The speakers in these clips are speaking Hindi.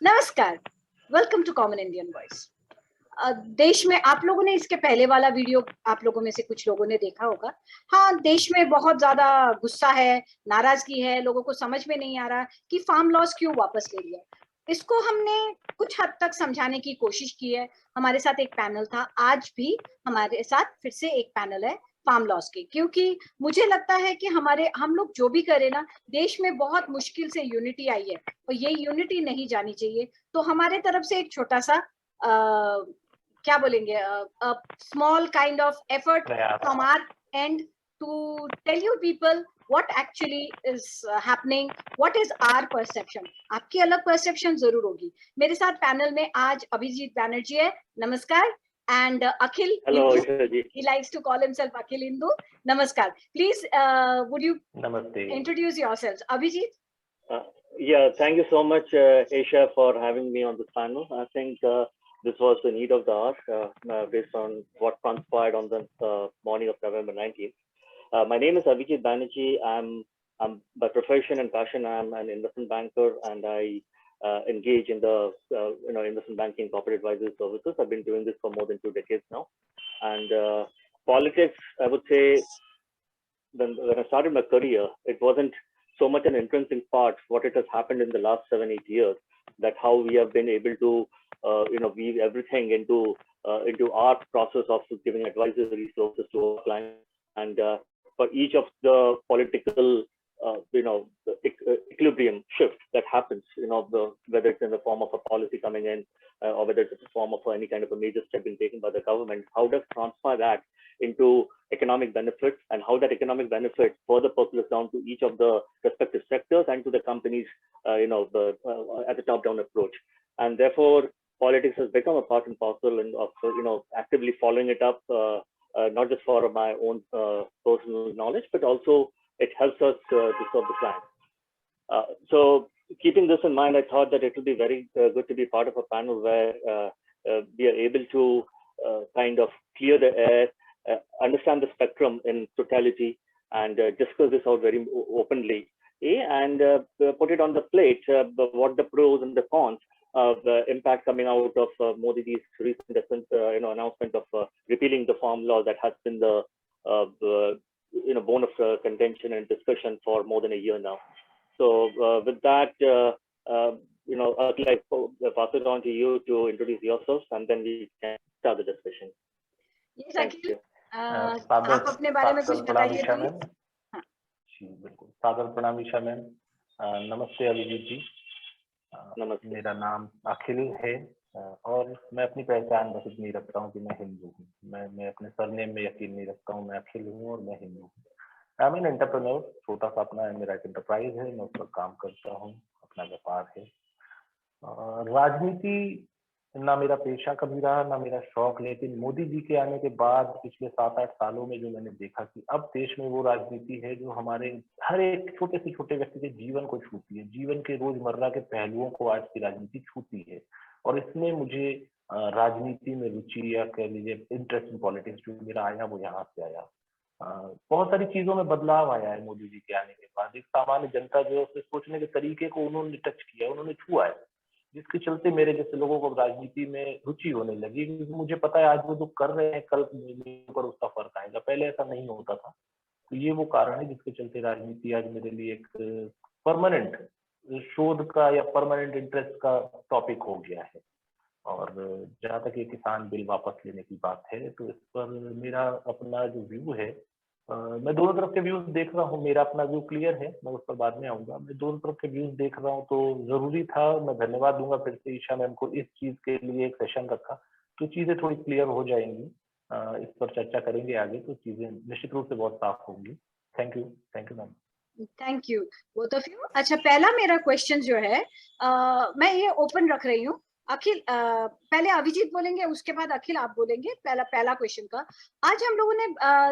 नमस्कार, welcome to common Indian voice. देश में आप लोगों ने इसके पहले वाला वीडियो आप लोगों में से कुछ लोगों ने देखा होगा। हाँ, देश में बहुत ज्यादा गुस्सा है, नाराजगी है, लोगों को समझ में नहीं आ रहा कि फार्म लॉज क्यों वापस ले लिया। इसको हमने कुछ हद तक समझाने की कोशिश की है। हमारे साथ एक पैनल था, आज भी हमारे साथ फिर से एक पैनल है फार्म लॉस की, क्योंकि मुझे लगता है कि हम लोग जो भी करें ना, देश में बहुत मुश्किल से यूनिटी आई है और ये यूनिटी नहीं जानी चाहिए। तो हमारे तरफ से एक छोटा सा क्या बोलेंगे, small kind of effort from our end to tell you people what actually is happening, what is our perception। आपकी अलग परसेप्शन जरूर होगी। मेरे साथ पैनल में आज अभिजीत बैनर्जी है, नमस्कार, and Akhil Hello, Hindu, he likes to call himself Akhil Hindu, namaskar। Please would you Namaste. introduce yourselves, Abhijit? Yeah, thank you so much, Asia, for having me on this panel. I think this was the need of the hour based on what transpired on the morning of November 19th. My name is Abhijit Banerjee. I'm by profession and passion, I'm an investment banker, and I engage in the investment banking corporate advisory services. I've been doing this for more than 2 decades now. And politics, I would say, when I started my career, it wasn't so much an intrinsic part what it has happened in the last 7-8 years, that how we have been able to weave everything into our process of giving advisory resources to our clients. And for each of the political equilibrium shift that happens, whether it's in the form of a policy coming in or whether it's in the form of any kind of a major step being taken by the government, how does transfer that into economic benefits, and how that economic benefit further percolates down to each of the respective sectors and to the companies, at the top-down approach. And therefore, politics has become a part and parcel of actively following it up, not just for my own personal knowledge, but also it helps us to serve the client. So keeping this in mind, I thought that it would be very good to be part of a panel where we are able to kind of clear the air, understand the spectrum in totality, and discuss this out very openly, and put it on the plate, what the pros and the cons of the impact coming out of Modi's recent announcement of repealing the farm law that has been the bone of contention and discussion for more than a year now. So with that, I'd like to pass it on to you to introduce yourselves, and then we can start the discussion. Yes, Akhil, आप अपने बारे में कुछ बताइए। जी बिल्कुल, सादर प्रणाम ईशा मैम। नमस्ते अभिजीत जी। नमस्ते। मेरा नाम अखिल है और मैं अपनी पहचान बस इतनी रखता हूँ कि मैं हिंदू हूँ। मैं अपने सरनेम में यकीन नहीं रखता हूँ, मैं अखिल हूँ और मैं हिंदू हूँ। आई एम एन एंटरप्रेन्योर, छोटा सा अपना मेरा एक एंटरप्राइज है, मैं उस पर काम करता हूँ, अपना व्यापार है। राजनीति ना मेरा पेशा कभी रहा, ना मेरा शौक, लेकिन मोदी जी के आने के बाद पिछले 7-8 सालों में जो मैंने देखा कि अब देश में वो राजनीति है जो हमारे हर एक छोटे से छोटे व्यक्ति के जीवन को छूती है, जीवन के रोजमर्रा के पहलुओं को आज की राजनीति छूती है। और इसमें मुझे राजनीति में रुचि, या कह लीजिए इंटरेस्ट इन पॉलिटिक्स जो मेरा आया वो यहाँ से आया। बहुत सारी चीजों में बदलाव आया है मोदी जी के आने के बाद। एक सामान्य जनता जो है सोचने के तरीके को उन्होंने टच किया, उन्होंने छुआ है, जिसके चलते मेरे जैसे लोगों को राजनीति में रुचि होने लगी। क्योंकि मुझे पता है आज वो जो कर रहे हैं कल मेरे ऊपर उसका फर्क आएगा, पहले ऐसा नहीं होता था। तो ये वो कारण है जिसके चलते राजनीति आज मेरे लिए एक परमानेंट शोध का या परमानेंट इंटरेस्ट का टॉपिक हो गया है। और जहाँ तक ये किसान बिल वापस लेने की बात है, तो इस पर मेरा अपना जो व्यू है, मैं दोनों तरफ के व्यूज देख रहा हूँ। मेरा अपना व्यू क्लियर है, मैं उस पर बाद में आऊंगा। मैं दोनों तरफ के व्यूज देख रहा हूँ, तो जरूरी था। मैं धन्यवाद दूंगा फिर से ईशा मैम को, इस चीज के लिए एक सेशन रखा, तो चीजें थोड़ी क्लियर हो जाएंगी। इस पर चर्चा करेंगे आगे, तो चीजें निश्चित रूप से बहुत साफ होंगी। Thank you ma'am. Thank you both of you. अच्छा, पहला मेरा क्वेश्चन जो है मैं ये ओपन रख रही हूँ। अखिल, पहले अभिजीत बोलेंगे, उसके बाद अखिल आप बोलेंगे। पहला क्वेश्चन का, आज हम लोगों ने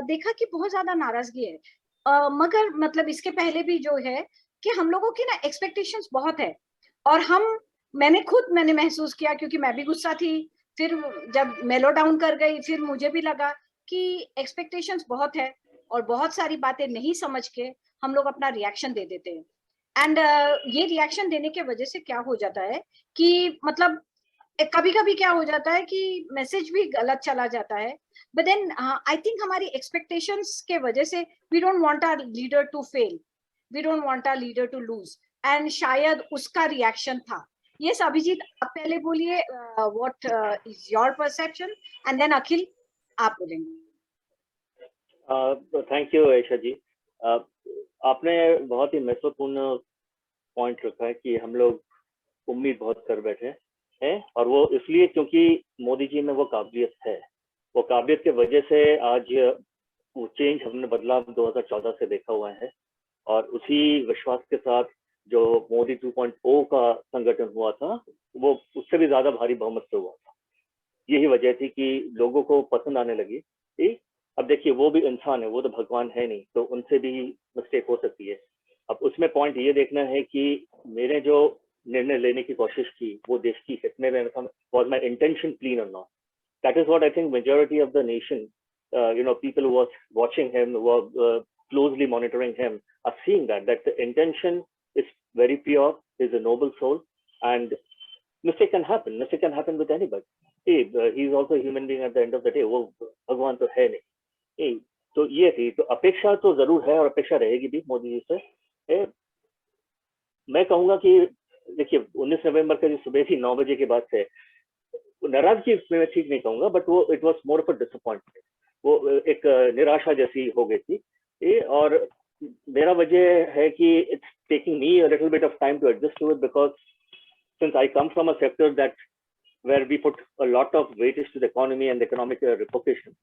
देखा कि बहुत ज्यादा नाराजगी है, मगर मतलब इसके पहले भी जो है कि हम लोगों की ना एक्सपेक्टेशंस बहुत है, और मैंने महसूस किया, क्योंकि मैं भी गुस्सा थी, फिर जब मेलो डाउन कर गई, फिर मुझे भी लगा कि एक्सपेक्टेशंस बहुत है और बहुत सारी बातें नहीं समझ के हम लोग अपना रिएक्शन दे देते हैं। एंड ये रिएक्शन देने के वजह से क्या हो जाता है कि मतलब कभी कभी क्या हो जाता है कि मैसेज भी गलत चला जाता है, बट देन आई थिंक हमारी एक्सपेक्टेशंस के वजह से we don't want our leader to fail, we don't want our leader to lose, and शायद उसका रिएक्शन था। यस अभिजीत, आप पहले बोलिए what is your perception, and then Akhil आप बोलेंगे। Thank you Aisha ji. आपने बहुत ही महत्वपूर्ण पॉइंट रखा है कि हम लोग उम्मीद बहुत कर बैठे हैं, और वो इसलिए क्योंकि मोदी जी में वो काबिलियत है। वो काबिलियत के वजह से आज वो चेंज हमने बदलाव 2014 से देखा हुआ है, और उसी विश्वास के साथ जो मोदी 2.0 का संगठन हुआ था, वो उससे भी ज्यादा भारी बहुमत से हुआ था। यही वजह थी कि लोगों को पसंद आने लगी। अब देखिए, वो भी इंसान है, वो तो भगवान है नहीं, तो उनसे भी मिस्टेक हो सकती है। अब उसमें पॉइंट ये देखना है कि मैंने जो निर्णय लेने की कोशिश की वो देश की हित में was my intention clean or not? That is what I think majority of the nation, people who was watching him, who were closely monitoring him, are seeing that the intention is very pure, is a noble soul, and mistake can happen. Mistake can happen with anybody. He's also a human being at the end of the day. वो भगवान तो है नहीं। तो ये थी, तो अपेक्षा तो जरूर है और अपेक्षा रहेगी भी मोदी जी से। मैं कहूंगा कि देखिए 19 नवंबर का जो सुबह थी 9 बजे के बाद से नाराजगी मैं ठीक नहीं कहूंगा, बट वो it was more of a disappointment. वो एक निराशा जैसी हो गई थी। और मेरा वजह है कि it's taking me a little bit of time to adjust to it, because since I come from a sector that where we put a lot of weightage to the economy and the economic repercussions.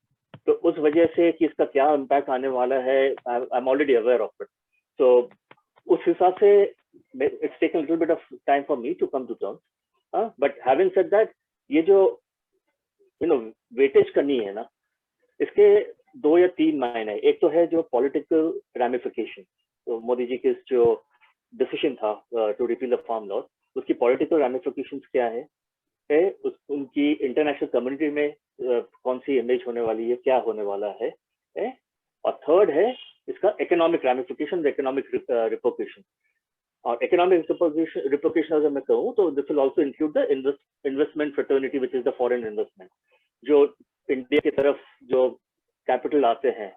तो उस वजह से कि इसका क्या इम्पैक्ट आने वाला है, I am already aware of it. तो उस हिसाब से it's taken little bit of time for me to come to terms. But having said that, ये जो वेटेज करनी है ना, इसके 2 या 3 मायने है। एक तो है जो पॉलिटिकल रैमिफिकेशन, तो मोदी जी के जो डिसीजन था to repeal the farm law, उसकी पॉलिटिकल रैमिफिकेशंस क्या है, उनकी इंटरनेशनल कम्युनिटी में कौन सी इमेज होने वाली है, क्या होने वाला है। और थर्ड है इसका इकोनॉमिक रैमिफिकेशन, इकोनॉमिक रिपोर्केशन। और इकोनॉमिक रिपोर्केशन अगर मैं कहूँ तो this will also include the investment fraternity which is the foreign investment. जो इंडिया की तरफ जो कैपिटल आते हैं,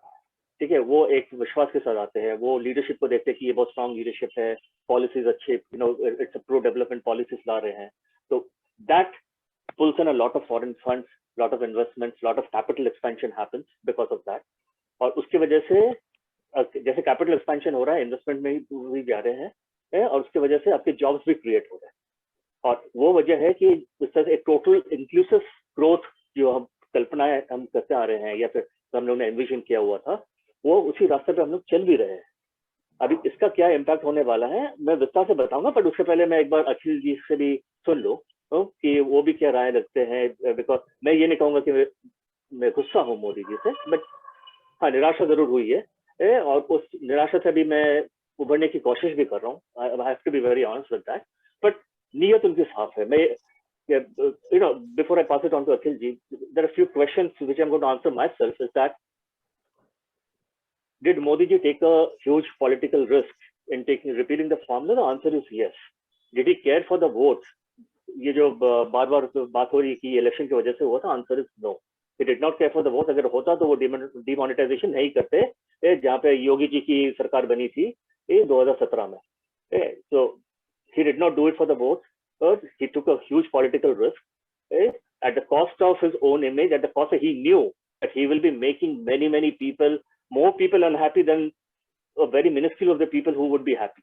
ठीक है, वो एक विश्वास के साथ आते हैं, वो लीडरशिप को देखते हैं कि ये बहुत स्ट्रॉन्ग लीडरशिप है, पॉलिसीज अच्छे, it's a pro development policies ला रहे हैं। तो that pulls in a lot of foreign funds, lot of investments, lot of capital expansion happens because of that. और उसकी वजह से जैसे कैपिटल एक्सपेंशन हो रहा है, इन्वेस्टमेंट में भी जा रहे हैं, और उसकी वजह से आपके जॉब्स भी क्रिएट हो रहे हैं। और वो वजह है कि इस तरह से एक टोटल इंक्लूसिव ग्रोथ जो हम कल्पनाएं हम करते आ रहे हैं, या फिर हम लोग ने एनविजन किया हुआ था, वो उसी रास्ते पे हम लोग चल भी रहे हैं। अभी इसका क्या इम्पैक्ट होने वाला है मैं विस्तार से बताऊंगा, बट उससे पहले मैं एक बार अखिल जी से भी सुन लो कि वो भी क्या राय रखते हैं। बिकॉज मैं ये नहीं कहूंगा कि मैं गुस्सा हूँ मोदी जी से, बट हाँ, निराशा जरूर हुई है, और उस निराशा से भी मैं उभरने की कोशिश भी कर रहा हूँ। I have to be very honest with that, but नीयत उनकी साफ है। मैं before I pass it on to Akhil ji, there are a few questions which I'm going to answer myself. Is that, did Modi ji take a huge political risk in repealing the formula? The answer is yes. Did he care for the votes? ये जो बार बार बात हो रही है कि इलेक्शन की वजह से हुआ था, answer is no, he did not care for the vote. अगर होता तो वो डिमोनेटाइजेशन नहीं करते, जहाँ पे योगी जी की सरकार बनी थी 2017 में। So he did not do it for the vote, but he took a huge political risk at the cost of his own image, at the cost that he knew that he will be making many people, more people unhappy than a very minuscule of the people who would be happy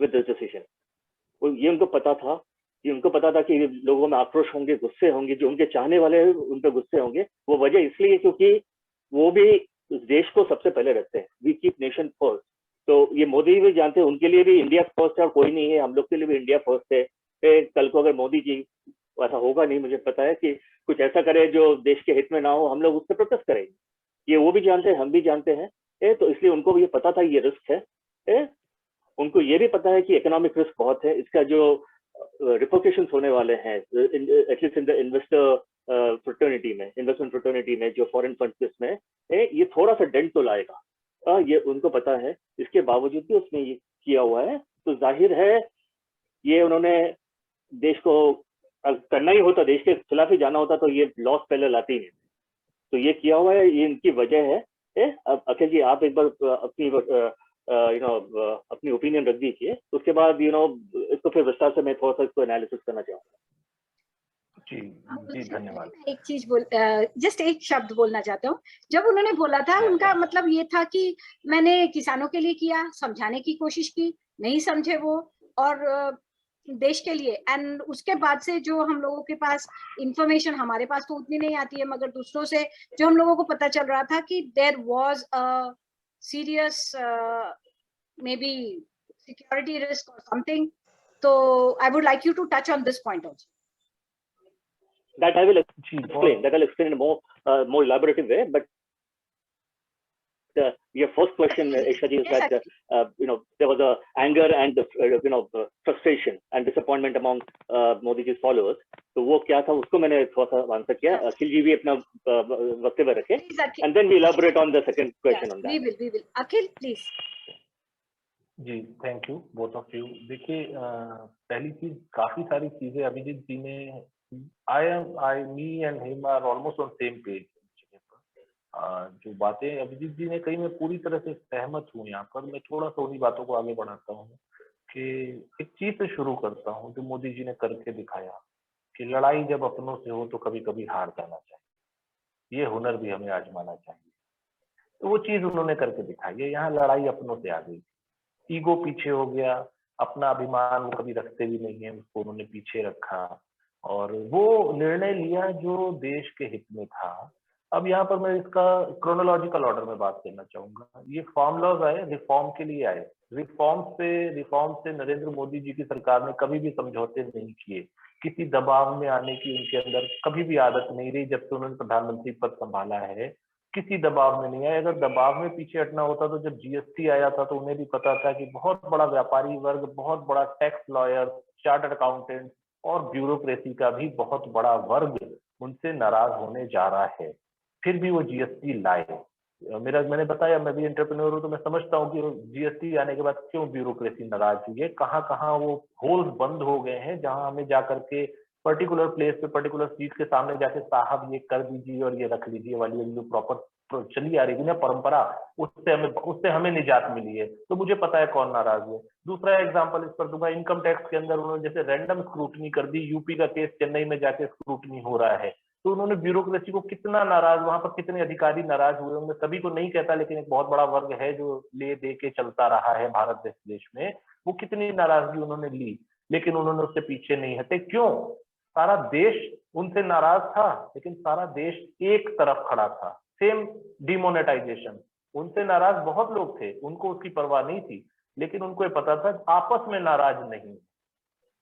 with this decision. ये उनको पता था, कि लोगों में आक्रोश होंगे, गुस्से होंगे, जो उनके चाहने वाले हैं उन पर गुस्से होंगे। वो वजह इसलिए क्योंकि वो भी उस देश को सबसे पहले रखते हैं, वी कीप नेशन फर्स्ट। तो ये मोदी भी जानते हैं, उनके लिए भी इंडिया फर्स्ट है और कोई नहीं है, हम लोग के लिए भी इंडिया फर्स्ट है। कल को अगर मोदी जी, ऐसा होगा नहीं मुझे पता है, कि कुछ ऐसा करे जो देश के हित में ना हो, हम लोग उस पर प्रोटेस्ट करेंगे। ये वो भी जानते हैं, हम भी जानते हैं। तो इसलिए उनको भी ये पता था ये रिस्क है। उनको ये भी पता है कि इकोनॉमिक रिस्क बहुत है, इसका जो रिपोर्केशन होने वाले हैं, at least in the investor fraternity में, इन्वेस्टमेंट फ्रेटर्निटी में, जो फॉरेन फंड्स में ये थोड़ा सा डेंट तो लाएगा, ये उनको पता है। इसके बावजूद भी उसने ये किया हुआ है तो जाहिर है ये उन्होंने देश को करना ही होता, देश के खिलाफ ही जाना होता, तो ये लॉस पहले लाती नहीं। तो ये किया हुआ है, ये इनकी वजह है। अब अखिल जी आप एक बार अपनी अपनी ओपिनियन रख दीजिए, उसके बाद इसको फिर विस्तार से मैं थोड़ा सा इसको एनालिसिस करना चाहूंगा। जी जी धन्यवाद। एक चीज जस्ट एक शब्द बोलना चाहता हूँ। जब उन्होंने बोला था, उनका मतलब ये था कि मैंने किसानों के लिए किया, समझाने की कोशिश की, नहीं समझे वो, और देश के लिए। एंड उसके बाद से जो हम लोगों के पास इंफॉर्मेशन, हमारे पास तो उतनी नहीं आती है, मगर दूसरों से जो हम लोगों को पता चल रहा था कि there was a serious maybe security risk और समथिंग। तो I would like you to touch on this point also. That I will explain. That I'll explain in a more elaborative way. But your first question, Isha ji, is that there was a anger and frustration and disappointment among Modi ji's followers. तो वो क्या था, उसको मैंने थोड़ा सा आंसर किया। अखिल जी भी अपना वक्तव्य रखें, and then we elaborate on the second question on that. We will. Akhil, please. Ji thank you both of you. देखिए पहली चीज, काफी सारी चीजें अभिजीत जी ने, me and him are almost on same page. जो बातें अभिजीत जी ने कही, मैं पूरी तरह से सहमत हूँ। यहाँ पर मैं थोड़ा सा उन्हीं बातों को आगे बढ़ाता हूँ कि एक चीज से शुरू करता हूँ जो मोदी जी ने करके दिखाया कि लड़ाई जब अपनों से हो तो कभी कभी हार जाना चाहिए, ये हुनर भी हमें आजमाना चाहिए। तो वो चीज उन्होंने करके दिखाई है। यहाँ लड़ाई अपनों से आ गई, ईगो पीछे हो गया, अपना अभिमान वो कभी रखते भी नहीं है, उसको उन्होंने पीछे रखा और वो निर्णय लिया जो देश के हित में था। अब यहाँ पर मैं इसका क्रोनोलॉजिकल ऑर्डर में बात करना चाहूंगा। ये फार्म लॉज आए, रिफॉर्म के लिए आए। रिफॉर्म से नरेंद्र मोदी जी की सरकार ने कभी भी समझौते नहीं किए, किसी दबाव में आने की उनके अंदर कभी भी आदत नहीं रही। जब से उन्होंने प्रधानमंत्री पद संभाला है, किसी दबाव में नहीं आया। अगर दबाव में पीछे हटना होता तो जब जीएसटी आया था तो उन्हें भी पता था कि बहुत बड़ा व्यापारी वर्ग, बहुत बड़ा टैक्स लॉयर, चार्टर्ड अकाउंटेंट और ब्यूरोक्रेसी का भी बहुत बड़ा वर्ग उनसे नाराज होने जा रहा है, फिर भी वो जीएसटी लाए। मैंने बताया, मैं भी एंटरप्रेन्योर हूँ तो मैं समझता हूँ कि जीएसटी आने के बाद क्यों ब्यूरोक्रेसी नाराज हुई है, कहाँ कहाँ वो होल्स बंद हो गए हैं, जहां हमें जाकर के पर्टिकुलर प्लेस पे पर्टिकुलर सीट के सामने जाके साहब ये कर दीजिए और ये रख लीजिए वाली जो प्रॉपर चली आ रही थी ना परंपरा, उससे हमें निजात मिली है। तो मुझे पता है कौन नाराज है। दूसरा एग्जांपल इस पर दूंगा, इनकम टैक्स के अंदर उन्होंने जैसे रैंडम स्क्रूटनी कर दी। यूपी का केस चेन्नई में जाके स्क्रूटनी हो रहा है, तो उन्होंने ब्यूरोक्रेसी को कितना नाराज, वहां पर कितने अधिकारी नाराज हुए होंगे, सभी को नहीं कहता लेकिन एक बहुत बड़ा वर्ग है जो ले दे के चलता रहा है भारत देश में, वो कितनी नाराजगी उन्होंने ली, लेकिन उन्होंने उससे पीछे नहीं हटे। क्यों? सारा देश उनसे नाराज था, लेकिन सारा देश एक तरफ खड़ा था। सेम डिमोनेटाइजेशन, उनसे नाराज बहुत लोग थे, उनको उसकी परवाह नहीं थी, लेकिन उनको ये पता था आपस में नाराज नहीं।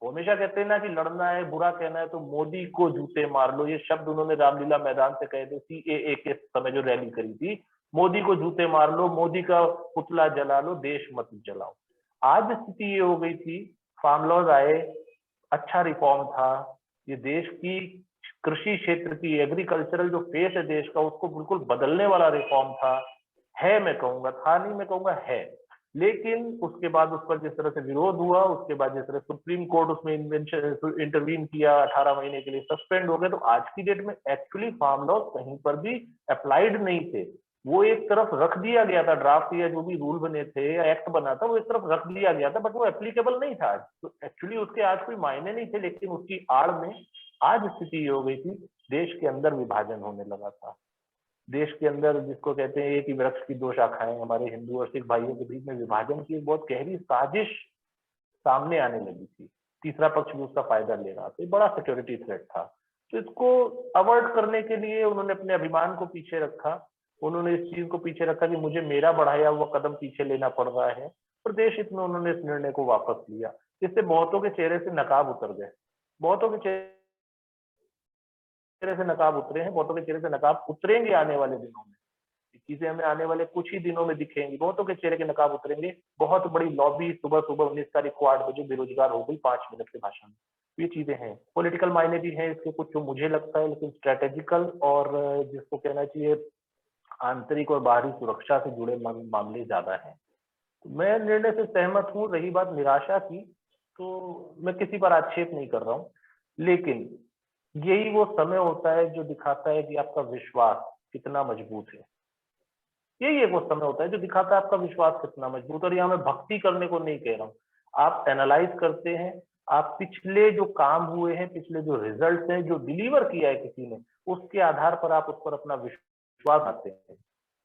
वो हमेशा कहते हैं ना कि लड़ना है, बुरा कहना है तो मोदी को जूते मार लो। ये शब्द उन्होंने रामलीला मैदान से कहे थे, सीएए के समय जो रैली करी थी, मोदी को जूते मार लो, मोदी का पुतला जला लो, देश मत जलाओ। आज स्थिति ये हो गई थी, फार्म लॉज आए, अच्छा रिफॉर्म था, ये देश की कृषि क्षेत्र की एग्रीकल्चरल जो फेस है देश का, उसको बिल्कुल बदलने वाला रिफॉर्म था। है, मैं कहूंगा था नहीं, मैं कहूंगा है। लेकिन उसके बाद उस पर जिस तरह से विरोध हुआ, उसके बाद जिस तरह सुप्रीम कोर्ट उसमें इंटरवीन किया, 18 महीने के लिए सस्पेंड हो गए, तो आज की डेट में एक्चुअली फार्म लॉ कहीं पर भी अप्लाइड नहीं थे। वो एक तरफ रख दिया गया था, ड्राफ्ट या जो भी रूल बने थे या एक्ट बना था वो एक तरफ रख दिया गया था, बट वो एप्लीकेबल नहीं था। तो एक्चुअली उसके आज कोई मायने नहीं थे, लेकिन उसकी आड़ में आज स्थिति ये हो गई थी, देश के अंदर विभाजन होने लगा था। देश के अंदर, जिसको कहते हैं एक ही वृक्ष की दो शाखाएं, हमारे हिंदू और सिख भाइयों के बीच में विभाजन की एक बहुत गहरी साजिश सामने आने लगी थी। तीसरा पक्ष भी उसका फायदा ले रहा था, बड़ा सिक्योरिटी थ्रेट था। तो इसको अवॉइड करने के लिए उन्होंने अपने अभिमान को पीछे रखा, उन्होंने इस चीज को पीछे रखा कि मुझे मेरा बढ़ाया हुआ कदम पीछे लेना पड़ रहा है। प्रदेश हित में उन्होंने इस निर्णय को वापस लिया, जिससे बहुतों के चेहरे से नकाब उतर गए, बहुतों के चेहरे से नकाब उतरे हैं, बहुतों के चेहरे से नकाब उतरेंगे आने वाले दिनों में। चीजें हमें आने वाले कुछ ही दिनों में दिखेंगी, बहुतों के चेहरे के नकाब उतरेंगे। बहुत बड़ी लॉबी सुबह 19 तारीख को 8 बजे बेरोजगार हो गई 5 मिनट के भाषण में। ये चीजें हैं, पॉलिटिकल मायने भी हैं इसके कुछ, जो मुझे लगता है, लेकिन स्ट्रेटेजिकल और जिसको कहना चाहिए आंतरिक और बाहरी सुरक्षा से जुड़े मामले ज्यादा हैं। मैं निर्णय से सहमत हूँ। रही बात निराशा की, तो मैं किसी पर आक्षेप नहीं कर रहा हूँ, लेकिन यही वो समय होता है जो दिखाता है कि आपका विश्वास कितना मजबूत है। यही एक वो समय होता है जो दिखाता है आपका विश्वास कितना मजबूत। और यहाँ मैं भक्ति करने को नहीं कह रहा हूँ, आप एनालाइज करते हैं, आप पिछले जो काम हुए हैं, पिछले जो रिजल्ट हैं, जो डिलीवर किया है किसी ने, उसके आधार पर आप उस पर अपना विश्वास आते हैं।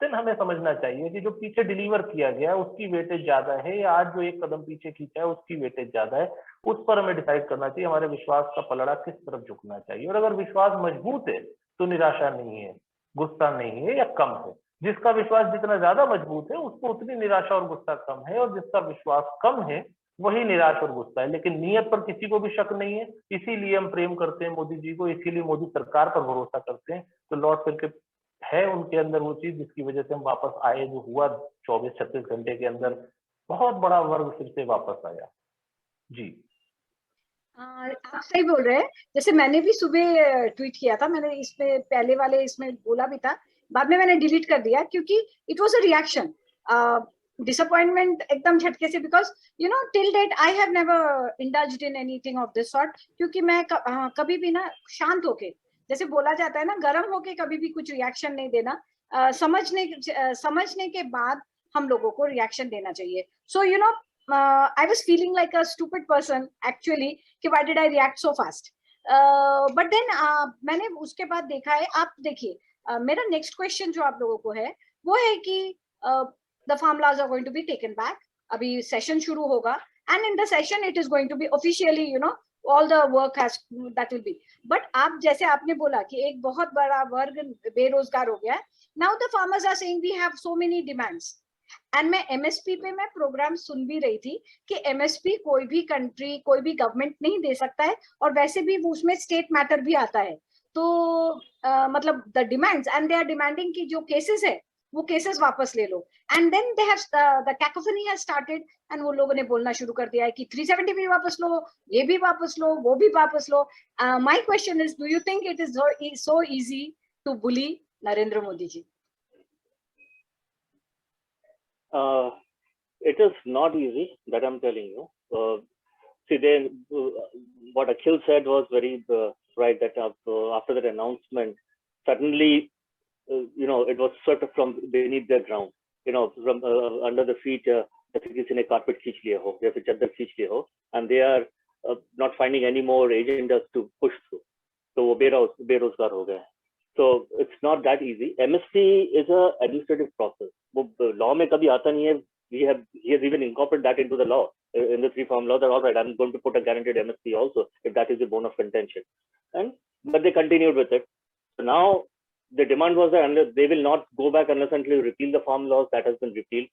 देन हमें समझना चाहिए कि जो पीछे डिलीवर किया गया है उसकी वेटेज ज्यादा है, या आज जो एक कदम पीछे खींचा है उसकी वेटेज ज्यादा है। उस पर हमें डिसाइड करना चाहिए हमारे विश्वास का पलड़ा किस तरफ झुकना चाहिए। और अगर विश्वास मजबूत है तो निराशा नहीं है, गुस्सा नहीं है, या कम है। जिसका विश्वास जितना ज्यादा मजबूत है उसको उतनी निराशा और गुस्सा कम है, और जिसका विश्वास कम है वही निराश और गुस्सा है। लेकिन नियत पर किसी को भी शक नहीं है, इसीलिए हम प्रेम करते हैं मोदी जी को, इसीलिए मोदी सरकार पर भरोसा करते हैं। तो लौट फिर के है उनके अंदर वो चीज जिसकी वजह से हम वापस आए, जो हुआ 24-36 घंटे के अंदर बहुत बड़ा वर्ग फिर से वापस आया। जी आप सही बोल रहे हैं। जैसे मैंने भी सुबह ट्वीट किया था, मैंने इसमें पहले वाले इसमें बोला भी था, बाद में मैंने डिलीट कर दिया क्योंकि it was a reaction, disappointment एकदम झटके से, because you know till date I have never indulged in anything of this sort. क्योंकि मैं कभी भी ना शांत होके, जैसे बोला जाता है ना, गर्म होके कभी भी कुछ रिएक्शन नहीं देना, समझने के बाद हम लोगों को रिएक्शन देना चाहिए। So you know I was feeling like a stupid person actually कि why did I react so fast, but then मैंने उसके बाद देखा है। आप देखिए, मेरा नेक्स्ट क्वेश्चन जो आप लोगों को है वो है कि the farm laws are going to be taken back, अभी सेशन शुरू होगा, and in the session it is going to be officially, you know, all the work has that will be, but आप जैसे आपने बोला कि एक बहुत बड़ा वर्ग बेरोजगार हो गया है। now the farmers are saying we have so many demands, and मैं एमएसपी पे मैं प्रोग्राम सुन भी रही थी कि एमएसपी कोई भी कंट्री, कोई भी गवर्नमेंट नहीं दे सकता है, और वैसे भी वो उसमें स्टेट मैटर भी आता है। तो मतलब the demands, and they are demanding कि जो केसेस है वो केसेस वापस ले लो, and then they have the cacophony has started, and वो लोगों ने बोलना शुरू कर दिया है कि 370 भी वापस लो, ये भी वापस लो, वो भी वापस लो। My question is, do you think it is so easy to bully Narendra Modi ji? It is not easy, that I'm telling you. See, what Akhil said was very right, that after that announcement, suddenly, you know, it was sort of from beneath the ground, you know, from under the feet, जैसे किसी ने carpet खींच लिया हो या फिर चद्दर खींच लिया हो, and they are not finding any more agendas to push through. तो वो बेरोजगार हो गए हैं. So it's not that easy. MSP is a administrative process. वो law में कभी आता नहीं है. He has even incorporated that into the law, in the 3 farm law, that all right, I'm going to put a guaranteed MSP also if that is the bone of contention. But they continued with it. So now the demand was that unless they will not go back unless until you repeal the farm laws, that has been repealed.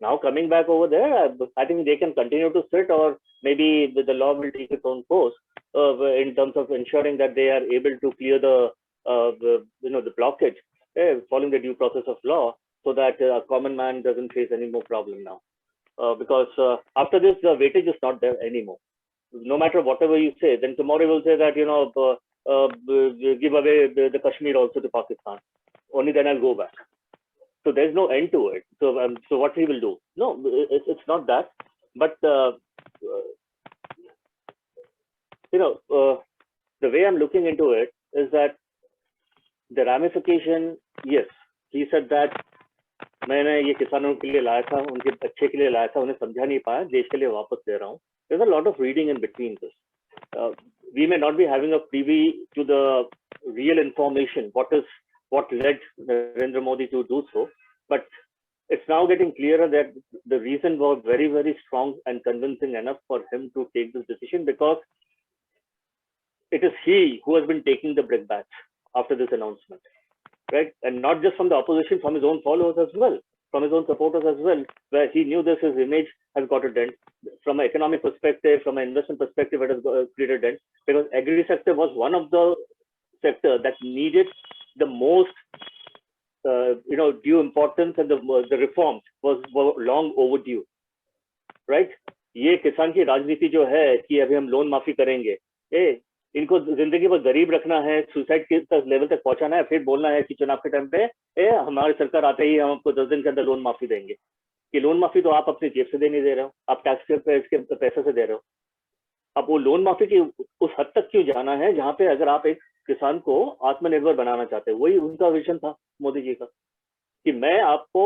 Now coming back over there, I think they can continue to sit, or maybe the law will take its own course in terms of ensuring that they are able to clear the blockage, following the due process of law, so that a common man doesn't face any more problem now. Because after this, the weightage is not there anymore. No matter whatever you say, then tomorrow will say that, you know, give away the Kashmir also to Pakistan. Only then I'll go back. So there's no end to it. So what he will do? No, it's not that. But the way I'm looking into it is that the ramification, yes, he said that मैंने ये किसानों के लिए लाया था, उनके अच्छे के लिए लाया था, उन्हें समझा नहीं पाया, देश के लिए वापस दे रहा हूँ. There's a lot of reading in between this. We may not be having a privy to the real information, what led Narendra Modi to do so, but it's now getting clearer that the reason was very, very strong and convincing enough for him to take this decision, because it is he who has been taking the brickbats after this announcement, right? And not just from the opposition, from his own followers as well, from his own supporters as well, where he knew this, his image has got a dent. From an economic perspective, from an investment perspective, it has created a dent, because agri sector was one of the sector that needed the most, due importance, and the reforms were long overdue, right? ये किसान की राजनीति जो है कि अभी हम लोन माफी करेंगे, इनको जिंदगी पर गरीब रखना है, सुसाइड के लेवल तक पहुंचाना है, फिर बोलना है कि चुनाव के टाइम पे हमारी सरकार आते ही हम आपको 10 दिन के अंदर लोन माफी देंगे. कि लोन माफी तो आप अपनी जेब से दे नहीं दे रहे हो, आप टैक्स के पैसे से दे रहे हो। अब वो लोन माफी की उस हद तक क्यों जाना है जहां पे अगर आप एक किसान को आत्मनिर्भर बनाना चाहते हैं, वही उनका विजन था मोदी जी का, कि मैं आपको,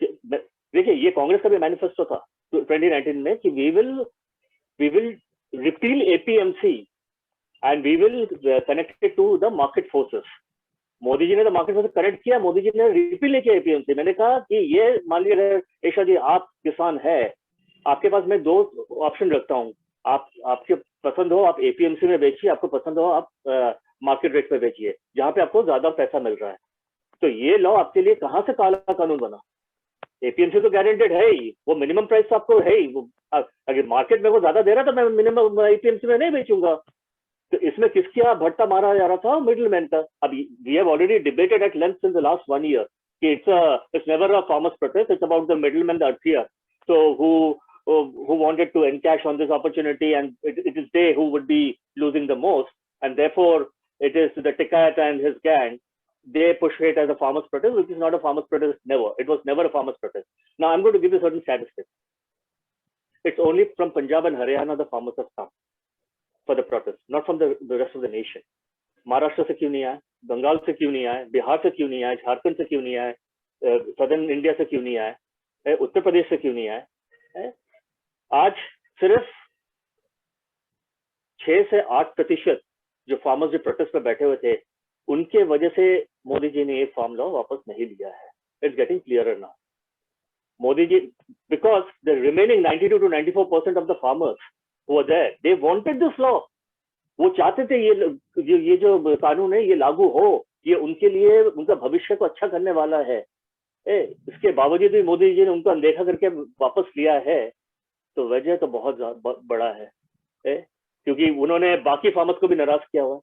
देखिए ये कांग्रेस का भी मैनिफेस्टो था 2019 में कि we will repeal APMC and we will connect it to the market forces. Modi ji ने तो मार्केट फोर्सेस कनेक्ट किया, मोदी जी ने रिपील नहीं किया एपीएमसी। मैंने कहा कि ये मान लीजिए ऐशा जी आप किसान है, आपके पास मैं 2 ऑप्शन रखता हूँ, आपके पसंद हो आप एपीएमसी में बेचिए, आपको पसंद हो आप मार्केट रेट पे बेचिए, जहां पे आपको ज्यादा पैसा मिल रहा है। तो ये लॉ आपके लिए कहां से काला कानून बना? एपीएमसी तो गारंटेड है ही, वो मिनिमम प्राइस तो आपको है ही, वो अगर मार्केट में वो ज्यादा दे रहा तो मैं मिनिमम एपीएमसी में नहीं बेचूंगा। तो इसमें किसका भट्टा मारा जा रहा था? मिडिलमैन का। अब we have already debated at length in the last 1 year कि it's never a farmers protest, it's about the middlemen, the earthier, so who wanted to encash on this opportunity, and it is they who would be losing the most, and therefore it is the Tikat and his gang, they push it as a farmers protest, which is not a farmers protest. Never, it was never a farmers protest. Now I'm going to give you certain statistics. It's only from Punjab and Haryana the farmers have come for the protest, not from the rest of the nation. Maharashtra से क्यों नहीं आए, बंगाल से क्यों नहीं आए, बिहार से क्यों नहीं आए, झारखंड से क्यों नहीं आए, सदर्न इंडिया से क्यों नहीं आए, उत्तर प्रदेश से क्यों नहीं आए? आज सिर्फ 6 से 8% जो फार्मर्स जो प्रोटेस्ट पे बैठे हुए थे, उनके वजह से मोदी जी ने ये फार्म लॉ वापस नहीं लिया है। It's getting clearer now. Modi ji, because the remaining 92 to 94% of the farmers who were there, they wanted this law. वो चाहते थे ये जो कानून है ये लागू हो, ये उनके लिए उनका भविष्य को अच्छा करने वाला है। इसके बावजूद भी मोदी जी ने उनको अनदेखा करके वापस लिया है, तो वजह तो बहुत बड़ा है, क्योंकि उन्होंने बाकी फार्मर्स को भी नाराज किया हुआ,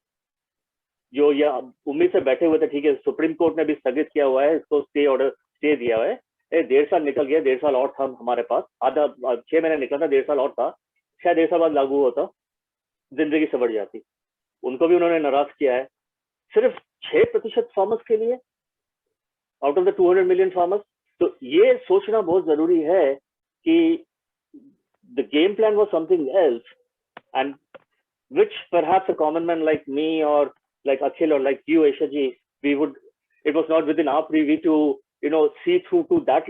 जो ये उम्मीद से बैठे हुए थे। ठीक है, सुप्रीम कोर्ट ने भी स्थगित किया हुआ है, इसको स्टे दिया हुआ है। 1.5 साल निकल गया, 1.5 साल और था हमारे पास, आधा 6 महीने निकला था, 1.5 साल और था, शायद 1 साल बाद लागू होता, जिंदगी से बढ़ जाती। उनको भी उन्होंने नाराज किया है, सिर्फ 6% फार्मर्स के लिए out of the 200 million farmers. तो ये सोचना बहुत जरूरी है कि the game plan was something else, and which perhaps a common man like me or like Akhil or like you, Aisha ji, it was not within our privy to, see through to that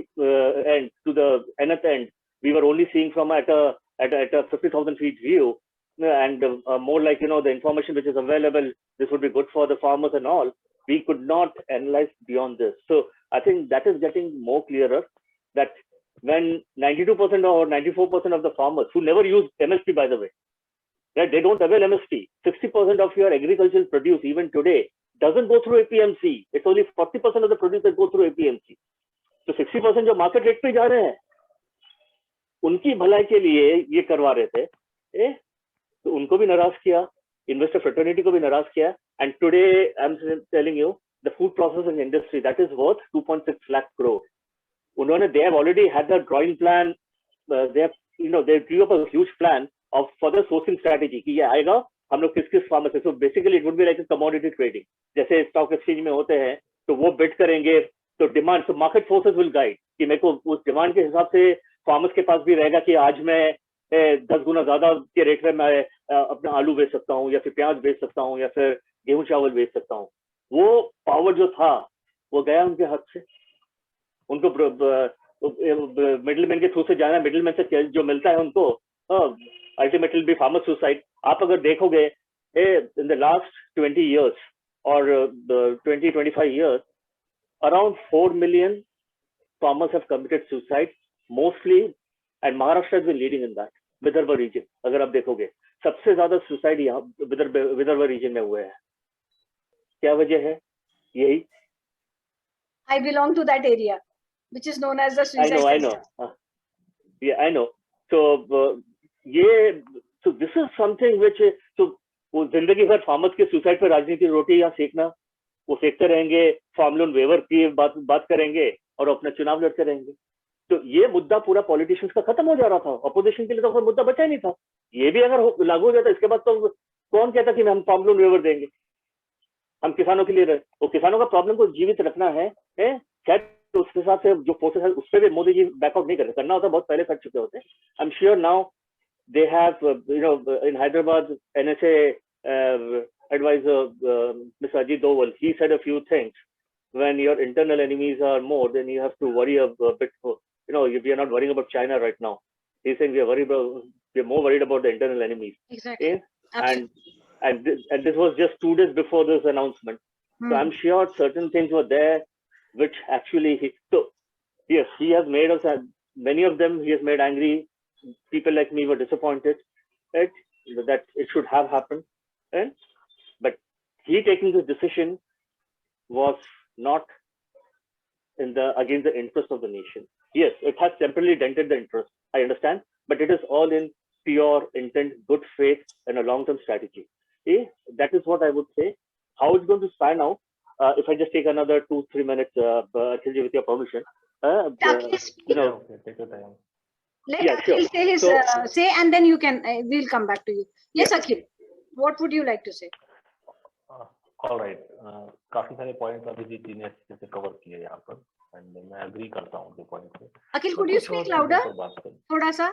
end, to the nth end. We were only seeing from at a 50,000 feet view, and more like, the information which is available, this would be good for the farmers and all. We could not analyze beyond this. So I think that is getting more clearer, that when 92% or 94% of the farmers who never use MSP, by the way, right, they don't avail MSP. 60% of your agricultural produce even today doesn't go through APMC. It's only 40% of the produce that go through APMC. So 60% जो market rate पे जा रहे हैं, उनकी भलाई के लिए ये करवा रहे थे, तो उनको भी नाराज किया, investor fraternity को भी नाराज किया, and today I'm telling you, the food processing industry that is worth 2.6 lakh crore. उन्होंने, they have already had the drawing plan, they have, they drew up a huge plan of for the sourcing strategy कि ये आएगा, हम लोग किस फार्मर से। So basically it would be like a commodity trading, जैसे स्टॉक एक्सचेंज में होते हैं, तो वो बिड करेंगे, तो demand, so market forces will guide कि मेरे को उस डिमांड के हिसाब से फार्मर्स के पास भी रहेगा कि आज मैं 10 गुना ज्यादा के रेट में मैं अपना आलू बेच सकता हूँ, या फिर प्याज बेच सकता हूँ, या फिर गेहूं चावल बेच सकता हूँ। वो पावर जो था वो गया उनके हाथ से, उनको मिडिलमैन के थ्रू से जाना, मिडिलमैन से जो मिलता है उनको ultimately be farmer suicide. आप अगर देखोगे in the last 20 years or the 20-25 years, around 4 million farmers have committed suicide, mostly, and Maharashtra has been leading in that. Vidarbha region, अगर आप देखोगे सबसे ज्यादा सुसाइड यहाँ विदर्भ रीजन में हुए हैं। क्या वजह है? यही, I belong to that area, which is known as the suicide. I know. Yeah, I know. So so this is something which, so वो जिंदगी भर फार्मर्स के सुसाइड पर राजनीति रोटी या सेकना, वो सेकते रहेंगे, फार्म लोन वेवर की बात करेंगे और अपना चुनाव लड़ते रहेंगे। तो ये मुद्दा पूरा पॉलिटिशियंस का खत्म हो जा रहा था, अपोजिशन के लिए तो कोई मुद्दा बचा ही नहीं था। ये भी अगर लागू हो जाता इसके बाद तो कौन कहता कि हम फार्म लोन वेवर देंगे, हम किसानों के लिए रहे। वो किसानों का प्रॉब्लम को जीवित रखना है, शायद तो उसके हिसाब से जो फोर्सेस है उस पर भी मोदी जी बैकआउट नहीं करना होता, बहुत पहले कर चुके होते. I am sure now they have in Hyderabad NSA advisor Mr. Ajit Doval, he said a few things. When your internal enemies are more, then you have to worry a bit. We are not worrying about China right now. He's saying we are more worried about the internal enemies. Exactly. Okay? And this was just 2 days before this announcement. So I'm sure certain things were there, which actually yes, he has made us, many of them he has made angry. People like me were disappointed, right? That it should have happened, right? But he taking this decision was not against the interest of the nation. Yes, it has temporarily dented the interest, I understand, but it is all in pure intent, good faith, and a long-term strategy. Okay? That is what I would say. How it's going to span out, if I just take another 2-3 minutes, Akhilji, with your permission. Okay, take your time. Let Yeah, Akhil sure. say his say, and then you can. We'll come back to you. Yes, Yeah. Akhil, what would you like to say? All right. काफी सारे पॉइंट्स अभिजीत जी ने अच्छे से कवर किए यहाँ पर, एंड मैं एग्री करता हूँ उनके पॉइंट से. Akhil, could you speak louder? थोड़ा सा.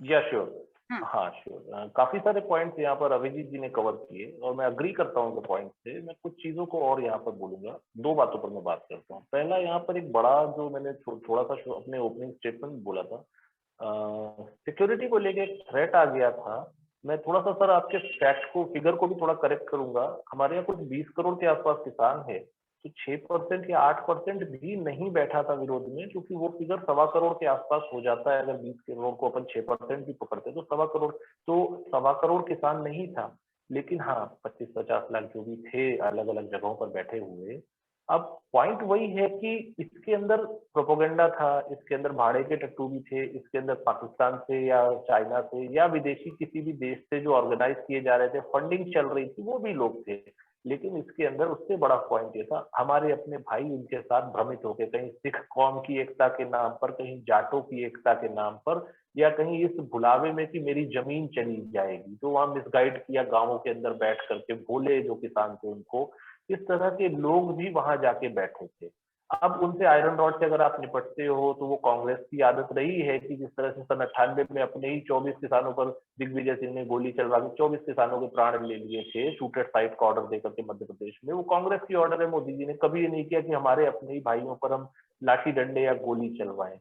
या श्योर. हाँ श्योर. काफी सारे पॉइंट्स यहाँ पर अभिजीत जी ने कवर किए और मैं अग्री करता हूँ उनके पॉइंट से. मैं कुछ चीजों को और यहाँ पर बोलूंगा. 2 बातों पर मैं बात करता हूँ. पहला, यहाँ पर एक बड़ा जो मैंने थोड़ा सा अपने ओपनिंग स्टेटमेंट बोला था, सिक्योरिटी को लेके एक थ्रेट आ गया था. मैं थोड़ा सा सर आपके फैक्ट को, फिगर को भी थोड़ा करेक्ट करूंगा. हमारे यहाँ कुछ 20 करोड़ के आसपास किसान है, तो 6% या 8% भी नहीं बैठा था विरोध में, क्योंकि वो फिगर 1.25 करोड़ के आसपास हो जाता है. अगर 20 करोड़ को अपन 6% भी पकड़ते तो 1.25 करोड़, तो 1.25 करोड़ किसान नहीं था. लेकिन हाँ, 25-50 लाख जो भी थे अलग अलग जगहों पर बैठे हुए. अब पॉइंट वही है कि इसके अंदर प्रोपोगेंडा था, इसके अंदर भाड़े के टट्टू भी थे, इसके अंदर पाकिस्तान से या चाइना से या विदेशी किसी भी देश से जो ऑर्गेनाइज किए जा रहे थे, फंडिंग चल रही थी, वो भी लोग थे. लेकिन इसके अंदर उससे बड़ा पॉइंट ये था, हमारे अपने भाई उनके साथ भ्रमित होकर कहीं सिख कौम की एकता के नाम पर, कहीं जाटों की एकता के नाम पर, या कहीं इस भुलावे में कि मेरी जमीन चली जाएगी, जो वहां मिसगाइड किया गांवों के अंदर बैठ करके, भोले जो किसान थे उनको, इस तरह के लोग भी वहां जाके बैठे थे. अब उनसे आयरन रॉड से अगर आप निपटते हो, तो वो कांग्रेस की आदत रही है कि जिस तरह से सन 98 में अपने ही 24 किसानों पर दिग्विजय सिंह ने गोली चलवा के 24 किसानों के प्राण ले लिए थे, शूटेड साइट का ऑर्डर देकर के मध्य प्रदेश में. वो कांग्रेस की ऑर्डर है. मोदी जी ने कभी ये नहीं किया कि हमारे अपने ही भाइयों पर हम लाठी डंडे या गोली चलवाएं.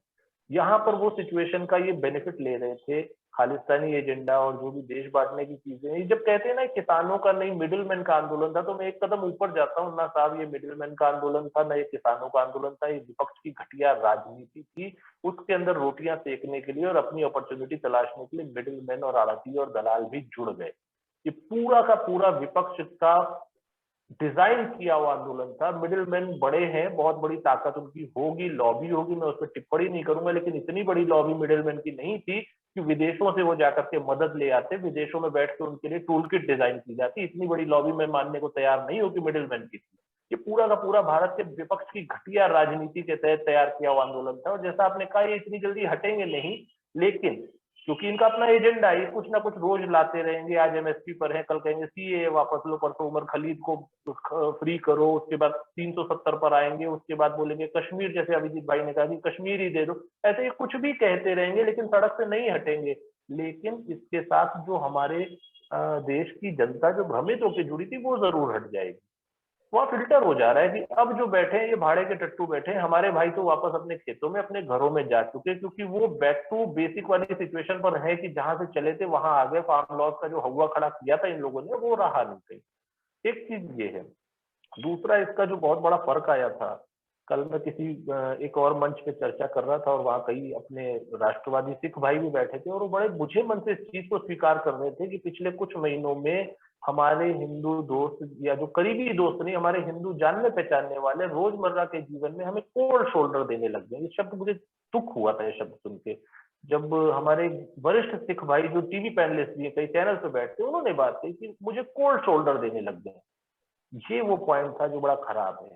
यहाँ पर वो सिचुएशन का ये बेनिफिट ले रहे थे, खालिस्तानी एजेंडा और जो भी देश बांटने की चीजें. जब कहते हैं ना किसानों का नहीं मिडिलमैन का आंदोलन था, तो मैं एक कदम ऊपर जाता हूँ ना साहब. ये मिडिलमैन का आंदोलन था, ना ये किसानों का आंदोलन था. ये विपक्ष की घटिया राजनीति थी. उसके अंदर रोटियां सेकने के लिए और अपनी अपॉर्चुनिटी तलाशने के लिए मिडिलमैन और आड़ती और दलाल भी जुड़ गए. ये पूरा का पूरा विपक्ष का डिजाइन किया हुआ आंदोलन था. मिडिलमैन बड़े हैं, बहुत बड़ी ताकत उनकी होगी, लॉबी होगी, मैं उस पर टिप्पणी नहीं करूंगा, लेकिन इतनी बड़ी लॉबी मिडिलमैन की नहीं थी कि विदेशों से वो जाकर के मदद ले आते, विदेशों में बैठ के उनके लिए टूल किट डिजाइन की जाती. इतनी बड़ी लॉबी मैं मानने को तैयार नहीं हूं कि मिडिलमैन की थी. ये पूरा का पूरा भारत के विपक्ष की घटिया राजनीति के तहत तैयार किया हुआ आंदोलन था. और जैसा आपने कहा, ये इतनी जल्दी हटेंगे नहीं, लेकिन क्योंकि इनका अपना एजेंडा है, कुछ ना कुछ रोज लाते रहेंगे. आज एमएसपी पर है, कल कहेंगे सीए वापस लो, परसों उमर खलीद को फ्री करो, उसके बाद 370 पर आएंगे, उसके बाद बोलेंगे कश्मीर, जैसे अभिजीत भाई ने कहा कि कश्मीर ही दे दो. ऐसे कुछ भी कहते रहेंगे, लेकिन सड़क से नहीं हटेंगे. लेकिन इसके साथ जो हमारे देश की जनता जो भ्रमित होकर जुड़ी थी, वो जरूर हट जाएगी. वहाँ फिल्टर हो जा रहा है कि अब जो बैठे हैं ये भाड़े के टट्टू बैठे हैं, हमारे भाई तो वापस अपने खेतों में अपने घरों में जा चुके हैं, क्योंकि वो बैक टू बेसिक वाली सिचुएशन पर है कि जहां से चले थे वहां आ गए. फार्म लॉस का जो हवा खड़ा किया था इन लोगों ने, वो रहा नहीं कहीं. एक चीज ये है. दूसरा, इसका जो बहुत बड़ा फर्क आया था, कल मैं किसी एक और मंच पे चर्चा कर रहा था और वहां कई अपने राष्ट्रवादी सिख भाई भी बैठे थे और वो बड़े बुझे मन से इस चीज को स्वीकार कर रहे थे कि पिछले कुछ महीनों में हमारे हिंदू दोस्त, या जो करीबी दोस्त नहीं, हमारे हिंदू जानने पहचानने वाले रोजमर्रा के जीवन में हमें कोल्ड शोल्डर देने लग गए. ये शब्द मुझे दुख हुआ था, ये शब्द सुन के. जब हमारे वरिष्ठ सिख भाई जो टीवी पैनलिस्ट भी कई चैनल पे बैठते, उन्होंने बात कही कि मुझे कोल्ड शोल्डर देने लग गए. ये वो पॉइंट था जो बड़ा खराब है.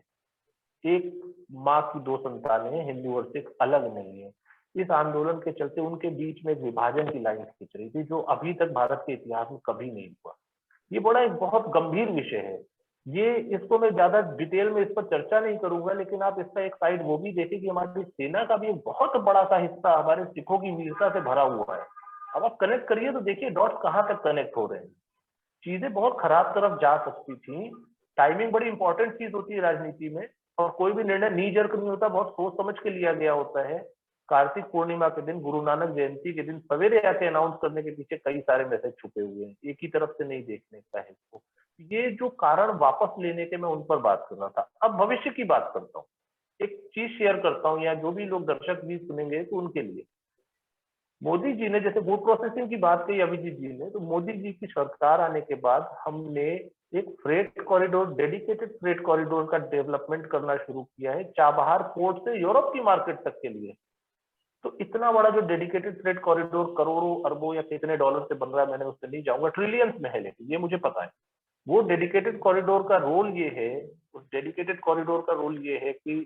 एक माँ की 2 संतानें, हिंदू और सिख अलग नहीं है. इस आंदोलन के चलते उनके बीच में एक विभाजन की लाइन खींच रही थी, जो अभी तक भारत के इतिहास में कभी नहीं हुआ. ये बड़ा एक बहुत गंभीर विषय है. ये इसको मैं ज्यादा डिटेल में इस पर चर्चा नहीं करूंगा, लेकिन आप इसका एक साइड वो भी देखें कि हमारी सेना का भी एक बहुत बड़ा सा हिस्सा हमारे सिखों की वीरता से भरा हुआ है। अब आप कनेक्ट करिए तो देखिए डॉट्स कहाँ तक कनेक्ट हो रहे हैं। चीजें बहुत खराब तरफ जा सकती थी। टाइमिंग बड़ी इंपॉर्टेंट चीज होती है राजनीति में, और कोई भी निर्णय नी जर्क नहीं होता, बहुत सोच समझ के लिया गया होता है। कार्तिक पूर्णिमा के दिन, गुरु नानक जयंती के दिन सवेरे आके अनाउंस करने के पीछे कई सारे मैसेज छुपे हुए हैं, एक ही तरफ से नहीं देखने का है इसको। ये जो कारण वापस लेने के, मैं उन पर बात कर रहा था। अब भविष्य की बात करता हूँ, एक चीज शेयर करता हूँ, या जो भी लोग दर्शक भी सुनेंगे तो उनके लिए। मोदी जी ने जैसे फूड प्रोसेसिंग की बात कही अभिजीत जी ने, तो मोदी जी की सरकार आने के बाद हमने एक freight corridor, dedicated freight corridor का डेवलपमेंट करना शुरू किया है, चाबहार पोर्ट से यूरोप की मार्केट तक के लिए। तो इतना बड़ा जो डेडिकेटेड फ्रेट कॉरिडोर करोड़ों अरबों या कितने डॉलर से बन रहा है, मैंने उससे नहीं जाऊंगा, ट्रिलियंस में है, लेकिन ये मुझे पता है। वो डेडिकेटेड कॉरिडोर का रोल ये है, उस डेडिकेटेड कॉरिडोर का रोल ये है कि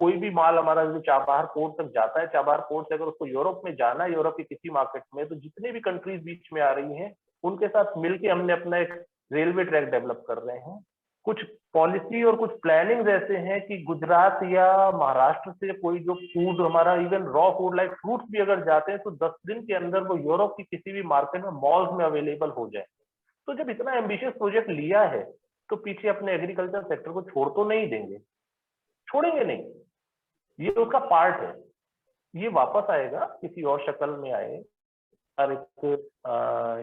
कोई भी माल हमारा जो चाबहार पोर्ट तक जाता है, चाबहार पोर्ट से अगर उसको यूरोप में जाना है, यूरोप की किसी मार्केट में, तो जितने भी कंट्रीज बीच में आ रही हैं उनके साथ मिलकर हमने अपना एक रेलवे ट्रैक डेवलप कर रहे हैं। कुछ पॉलिसी और कुछ प्लानिंग ऐसे हैं कि गुजरात या महाराष्ट्र से कोई जो फूड हमारा, even raw food like fruits भी अगर जाते हैं, तो 10 दिन के अंदर वो यूरोप की किसी भी मार्केट में, मॉल्स में अवेलेबल हो जाए। तो जब इतना एम्बिशियस प्रोजेक्ट लिया है, तो पीछे अपने एग्रीकल्चर सेक्टर को छोड़ तो नहीं देंगे, छोड़ेंगे नहीं, ये उसका पार्ट है। ये वापस आएगा, किसी और शक्ल में आए, और एक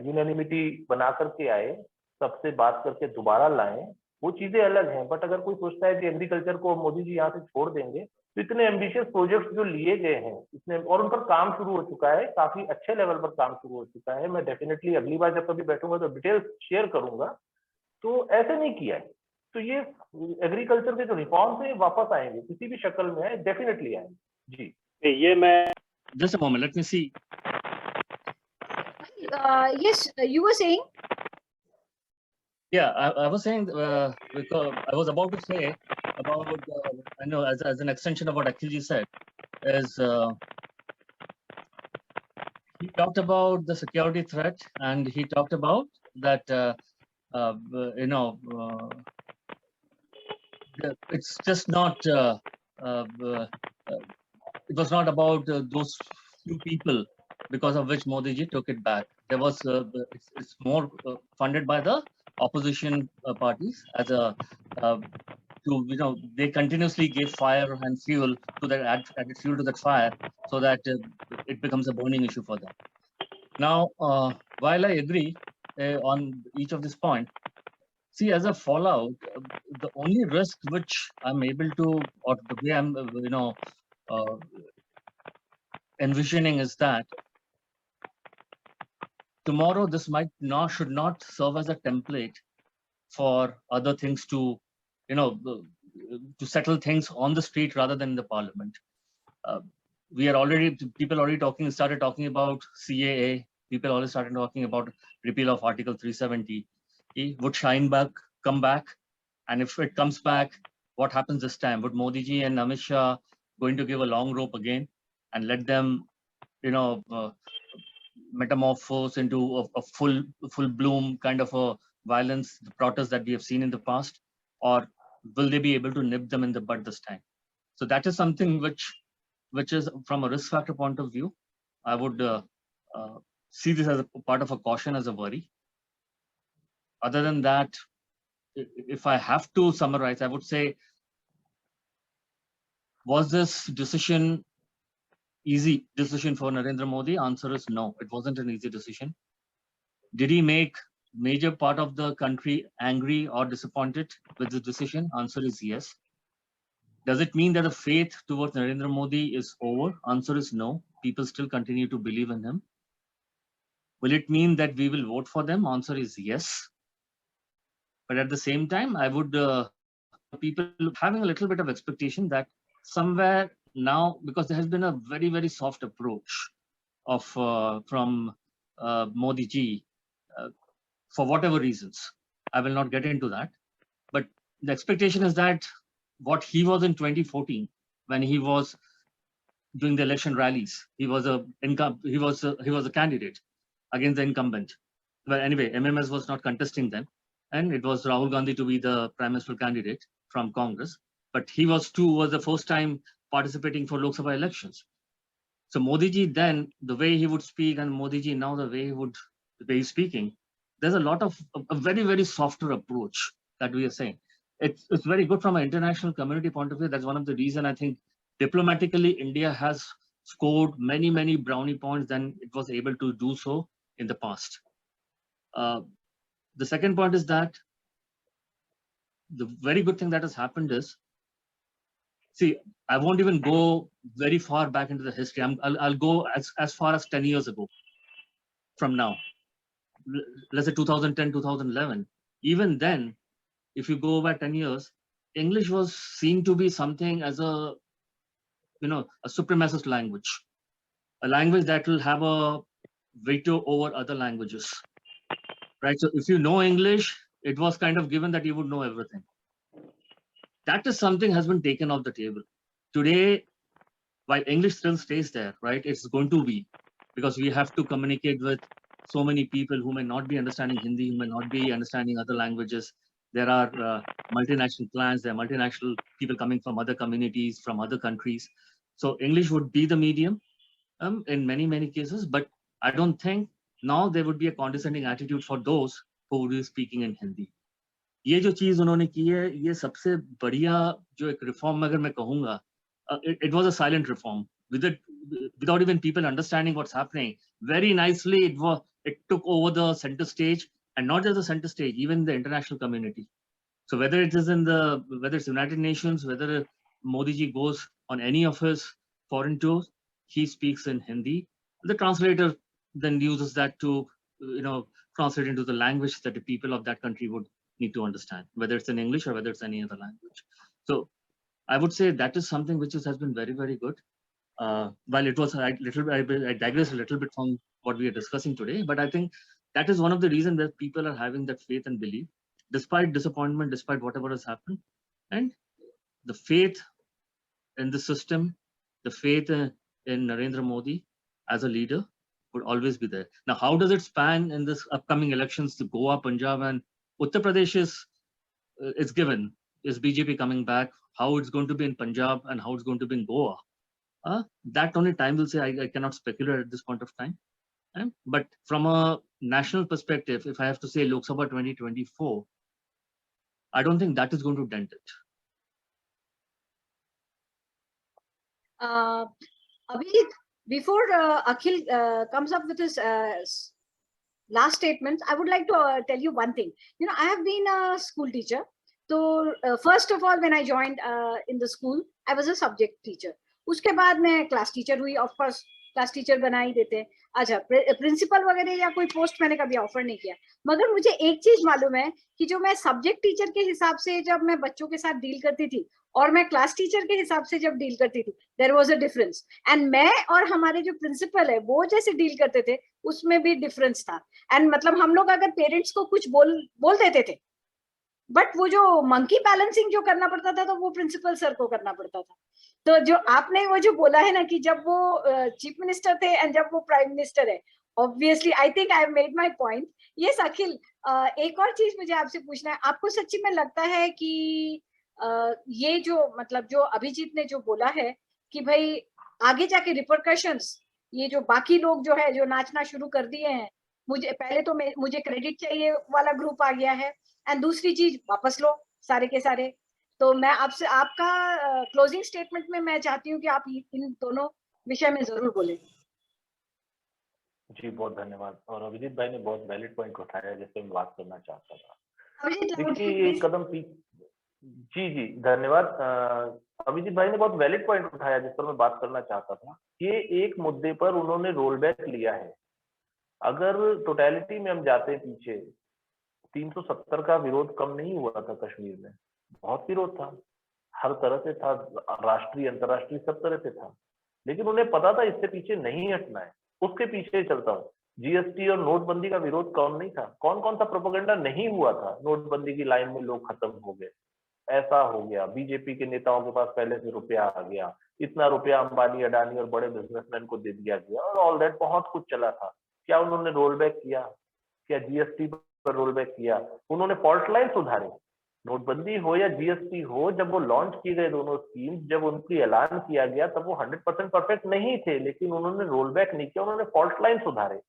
यूनानिमिटी बना करके आए, सबसे बात करके दोबारा लाएं, वो चीजें अलग हैं। बट अगर कोई सोचता है कि एग्रीकल्चर को मोदी जी यहाँ से छोड़ देंगे, तो इतने एम्बिशियस प्रोजेक्ट्स जो लिए गए हैं इतने, और उन पर काम शुरू हो चुका है, काफी अच्छे लेवल पर काम शुरू हो चुका है। मैं डेफिनेटली अगली बार जब कभी बैठूंगा तो डिटेल्स शेयर करूंगा। तो ऐसे नहीं किया है, तो ये एग्रीकल्चर के जो रिफॉर्म्स है वापस आएंगे, किसी भी शक्ल में आए, डेफिनेटली आएंगे जी। ये मैं Just a moment, let me see. Yes, you were saying. Yeah, I was saying, because I was about to say about, I know as an extension of what Akhilji said, is he talked about the security threat, and he talked about that, it's just not, it was not about those few people because of which Modi ji took it back. There was, it's more funded by the opposition parties as a, they continuously give fire and fuel to that, added fuel to that fire, so that it becomes a burning issue for them. Now, while I agree on each of this point, see, as a fallout, the only risk which I'm able to, or the way I'm, envisioning is that tomorrow this should not serve as a template for other things to, to settle things on the street rather than in the parliament. People already started talking about CAA. People already started talking about repeal of Article 370. It would come back, and if it comes back, what happens this time? Would Modi ji and Amit Shah going to give a long rope again and let them, metamorphose into a full bloom kind of a violence, the protest that we have seen in the past, or will they be able to nip them in the bud this time? So that is something which is, from a risk factor point of view, I would see this as a part of a caution, as a worry. Other than that, if I have to summarize, I would say, was this decision easy decision for Narendra Modi? Answer is no, it wasn't an easy decision. Did he make major part of the country angry or disappointed with the decision? Answer is yes. Does it mean that the faith towards Narendra Modi is over? Answer is no. People still continue to believe in him. Will it mean that we will vote for them? Answer is yes. But at the same time, I would, people having a little bit of expectation that somewhere now, because there has been a very, very soft approach of from Modi ji, for whatever reasons. I will not get into that. But the expectation is that what he was in 2014, when he was doing the election rallies, he was a candidate against the incumbent. But anyway, MMS was not contesting then. and it was Rahul Gandhi to be the prime minister candidate from Congress. But he was the first time participating for Lok Sabha elections. So Modi ji then, the way he would speak, and Modi ji now the way he's speaking, there's a lot of a very, very softer approach that we are saying. It's very good from an international community point of view. That's one of the reason I think diplomatically India has scored many, many brownie points than it was able to do so in the past. The second point is that the very good thing that has happened is, see, I won't even go very far back into the history. I'll go as far as 10 years ago from now. Let's say 2010, 2011. Even then, if you go back 10 years, English was seen to be something as a supremacist language, a language that will have a veto over other languages, right? So if you know English, it was kind of given that you would know everything. That is something has been taken off the table. Today, while English still stays there, right? It's going to be, because we have to communicate with so many people who may not be understanding Hindi, who may not be understanding other languages. There are multinational plans, there are multinational people coming from other communities, from other countries. So English would be the medium in many, many cases, but I don't think now there would be a condescending attitude for those who would be speaking in Hindi. ये जो चीज उन्होंने की है, ये सबसे बढ़िया जो एक रिफॉर्म अगर मैं कहूँगा, it was a silent reform without even people understanding what's happening. Very nicely, it took over the center stage, and not just the center stage, even the international community. So whether it is whether it's United Nations, whether Modi ji goes on any of his foreign tours, he speaks in Hindi. The translator then uses that to translate into the language that the people of that country would need to understand, whether it's in English or whether it's any other language. So I would say that is something which has been very, very good. While it was I digress a little bit from what we are discussing today, but I think that is one of the reasons that people are having that faith and belief, despite disappointment, despite whatever has happened, and the faith in the system, the faith in Narendra Modi as a leader would always be there. Now, how does it span in this upcoming elections to Goa, Punjab, and Uttar Pradesh is given. Is BJP coming back? How it's going to be in Punjab and how it's going to be in Goa? That only time will say. I cannot speculate at this point of time. But from a national perspective, if I have to say Lok Sabha 2024, I don't think that is going to dent it. Abhijit, before Akhil comes up with his last statements, I would like to tell you one thing. I have been a school teacher. So first of all, when I joined in the school, I was a subject teacher. उसके बाद मैं क्लास टीचर हुई. ऑफ कोर्स क्लास टीचर बना ही देते हैं. अच्छा, प्रिंसिपल वगैरह या कोई पोस्ट मैंने कभी ऑफर नहीं किया. मगर मुझे एक चीज मालूम है कि जो मैं सब्जेक्ट टीचर के हिसाब से जब मैं बच्चों के साथ डील करती थी और मैं क्लास टीचर के हिसाब से जब डील करती थी, there was a difference. And मैं और हमारे जो प्रिंसिपल है वो जैसे डील करते थे उसमें भी डिफरेंस था. एंड मतलब हम लोग अगर पेरेंट्स को कुछ बोल देते थे, बट वो जो मंकी बैलेंसिंग जो करना पड़ता था तो वो प्रिंसिपल सर को करना पड़ता था. तो जो आपने वो जो बोला है ना कि जब वो चीफ मिनिस्टर थे एंड जब वो प्राइम मिनिस्टर है, obviously I think I have made my point. Yes Akhil, एक और चीज मुझे आपसे पूछना है. आपको सच्ची में लगता है कि ये जो मतलब जो अभिजीत ने जो बोला है कि भाई आगे जाके रिपरकशंस, ये जो बाकी लोग जो है जो नाचना शुरू कर दिए हैं, मुझे पहले तो मुझे क्रेडिट चाहिए वाला ग्रुप आ गया है, एंड दूसरी चीज वापस लो सारे के सारे. तो मैं आपसे आपका क्लोजिंग स्टेटमेंट में मैं चाहती हूँ कि आप इन दोनों विषय में जरूर बोलें. जी बहुत धन्यवाद. और अभिजीत भाई ने बहुत वैलिड पॉइंट उठाया जिस पे मैं बात करना चाहता था. अभिजीत, देखिए एक कदम जी धन्यवाद. अभिजीत भाई ने बहुत वैलिड पॉइंट उठाया जिस पर मैं बात करना चाहता था. ये एक मुद्दे पर उन्होंने रोल बैक लिया है. अगर टोटलिटी में हम जाते पीछे, 370 का विरोध कम नहीं हुआ था कश्मीर में. बहुत विरोध था, हर तरह से था, राष्ट्रीय अंतरराष्ट्रीय सब तरह से था. लेकिन उन्हें पता था इससे पीछे नहीं हटना है, उसके पीछे चलता हूँ. जीएसटी और नोटबंदी का विरोध कम नहीं था. कौन कौन सा प्रोपेगेंडा नहीं हुआ था. नोटबंदी की लाइन में लोग खत्म हो गए, ऐसा हो गया. बीजेपी के नेताओं के पास पहले से रुपया आ गया, इतना रुपया अंबानी अडानी और बड़े बिजनेसमैन को दे दिया गया और ऑल दैट बहुत कुछ चला था. क्या उन्होंने रोल बैक किया? क्या जीएसटी पर रोल बैक किया, उन्होंने फॉल्ट लाइन सुधारे। नोटबंदी हो या जीएसटी हो, जब वो लॉन्च किए गए दोनों स्कीम, जब उनकी ऐलान किया गया तब वो 100% परफेक्ट नहीं थे, लेकिन उन्होंने रोल बैक नहीं किया, उन्होंने फॉल्ट लाइन सुधारे।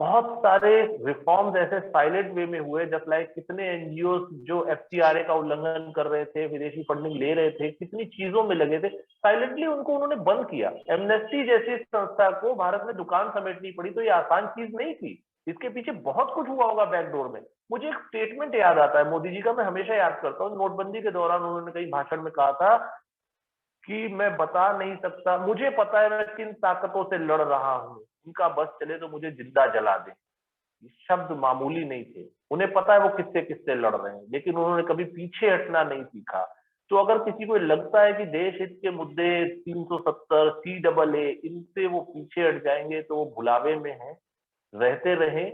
बहुत सारे रिफॉर्म्स ऐसे साइलेंट वे में हुए, जस्ट लाइक कितने एनजीओ जो एफसीआरए का उल्लंघन कर रहे थे, विदेशी फंडिंग ले रहे थे, कितनी चीजों में लगे थे, साइलेंटली उनको उन्होंने बंद किया। एमनेस्टी जैसी संस्था को भारत में दुकान समेटनी पड़ी, तो ये आसान चीज नहीं थी, इसके पीछे बहुत कुछ हुआ होगा बैकडोर में। मुझे एक स्टेटमेंट याद आता है मोदी जी का, मैं हमेशा याद करता हूँ। नोटबंदी के दौरान उन्होंने कई भाषण में कहा था कि मैं बता नहीं सकता, मुझे पता है मैं किन ताकतों से लड़ रहा हूं, उनका बस चले तो मुझे जिंदा जला दे। ये शब्द मामूली नहीं थे, उन्हें पता है वो किससे किससे लड़ रहे हैं, लेकिन उन्होंने कभी पीछे हटना नहीं सीखा। तो अगर किसी को लगता है कि देश हित के मुद्दे 370 CAA इनसे वो पीछे हट जाएंगे, तो वो भुलावे में है, रहते रहे।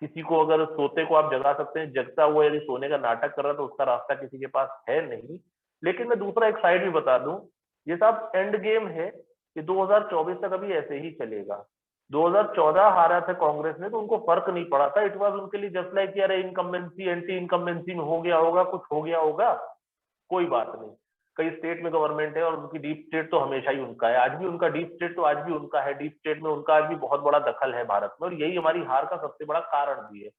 किसी को अगर सोते को आप जगा सकते हैं, जगता हुआ यदि सोने का नाटक कर रहा है तो उसका रास्ता किसी के पास है नहीं। लेकिन मैं दूसरा एक साइड भी बता दूं, ये सब एंड गेम है कि 2024 तक अभी ऐसे ही चलेगा। 2014 हारा था कांग्रेस ने, तो उनको फर्क नहीं पड़ा था। इट वाज उनके लिए जस्ट लाइक यार इनकम्बेंसी एंटी इनकम्बेंसी में हो गया होगा, कुछ हो गया होगा, कोई बात नहीं। कई स्टेट में गवर्नमेंट है और उनकी डीप स्टेट तो हमेशा ही उनका है, आज भी उनका डीप स्टेट तो आज भी उनका है, डीप स्टेट में उनका आज भी बहुत बड़ा दखल है भारत में, और यही हमारी हार का सबसे बड़ा कारण भी है।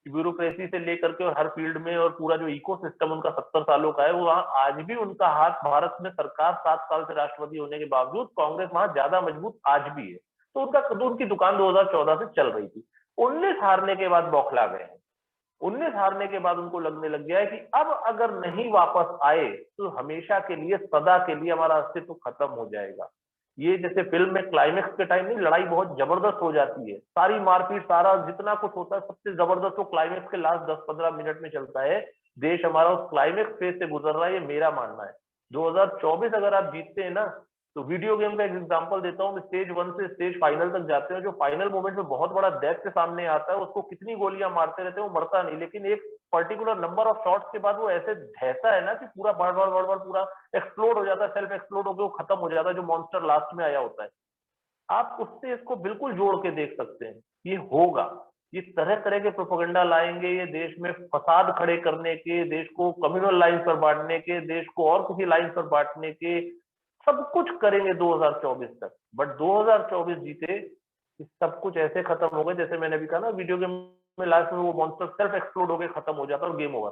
ब्यूरोक्रेसी से लेकर के और हर फील्ड में, और पूरा जो इकोसिस्टम उनका 70 सालों का है, वो वहां आज भी उनका हाथ, भारत में सरकार 7 साल से राष्ट्रपति होने के बावजूद कांग्रेस वहां ज्यादा मजबूत आज भी है। तो उनकी दुकान 2014 से चल रही थी। 19 हारने के बाद बौखला गए हैं। 19 हारने के बाद उनको लगने लग गया है कि अब अगर नहीं वापस आए तो हमेशा के लिए, सदा के लिए हमारा अस्तित्व खत्म हो जाएगा। ये जैसे फिल्म में क्लाइमेक्स के टाइम नहीं, लड़ाई बहुत जबरदस्त हो जाती है, सारी मारपीट, सारा जितना कुछ होता है, सबसे जबरदस्त वो क्लाइमेक्स के लास्ट 10-15 मिनट में चलता है। देश हमारा उस क्लाइमेक्स फेज से गुजर रहा है, ये मेरा मानना है। 2024 अगर आप जीतते हैं ना, तो वीडियो गेम का एक एग्जांपल देता हूँ, स्टेज 1 से स्टेज फाइनल तक जाते हैं, जो फाइनल मोमेंट में बहुत बड़ा डेथ के सामने आता है, उसको कितनी गोलियां मारते रहते हैं, वो मरता नहीं, लेकिन एक पर्टिकुलर नंबर ऑफ शॉट्स के बाद वो ऐसे ढहता है ना कि पूरा बढ़ पूरा एक्सप्लोड हो जाता है, सेल्फ एक्सप्लोड होकर वो खत्म हो जाता है, जो मॉन्स्टर लास्ट में आया होता है। आप उससे इसको बिल्कुल जोड़ के देख सकते हैं, ये होगा। ये तरह तरह के प्रोपेगेंडा लाएंगे, ये देश में फसाद खड़े करने के, देश को कम्युनल लाइन पर बांटने के, देश को और किसी लाइन पर बांटने के, सब कुछ करेंगे 2024 तक। बट 2024 जीते, सब कुछ ऐसे खत्म हो गए, जैसे मैंने भी कहा ना, वीडियो गेम में लास्ट में वो मॉन्स्टर सेल्फ एक्सप्लोड होकर खत्म हो जाता है और गेम ओवर,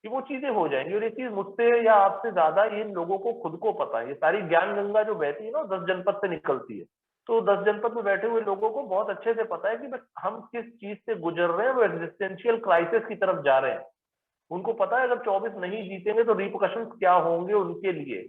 कि वो चीजें हो जाएंगी। और ये चीज मुझसे या आपसे ज्यादा इन लोगों को खुद को पता है। ये सारी ज्ञान गंगा जो बहती है ना, 10 जनपद से निकलती है, तो 10 जनपद में बैठे हुए लोगों को बहुत अच्छे से पता है कि हम किस चीज से गुजर रहे हैं, वो एग्जिस्टेंशियल क्राइसिस की तरफ जा रहे हैं। उनको पता है अगर 24 नहीं जीतेंगे तो रिपरकशंस क्या होंगे उनके लिए।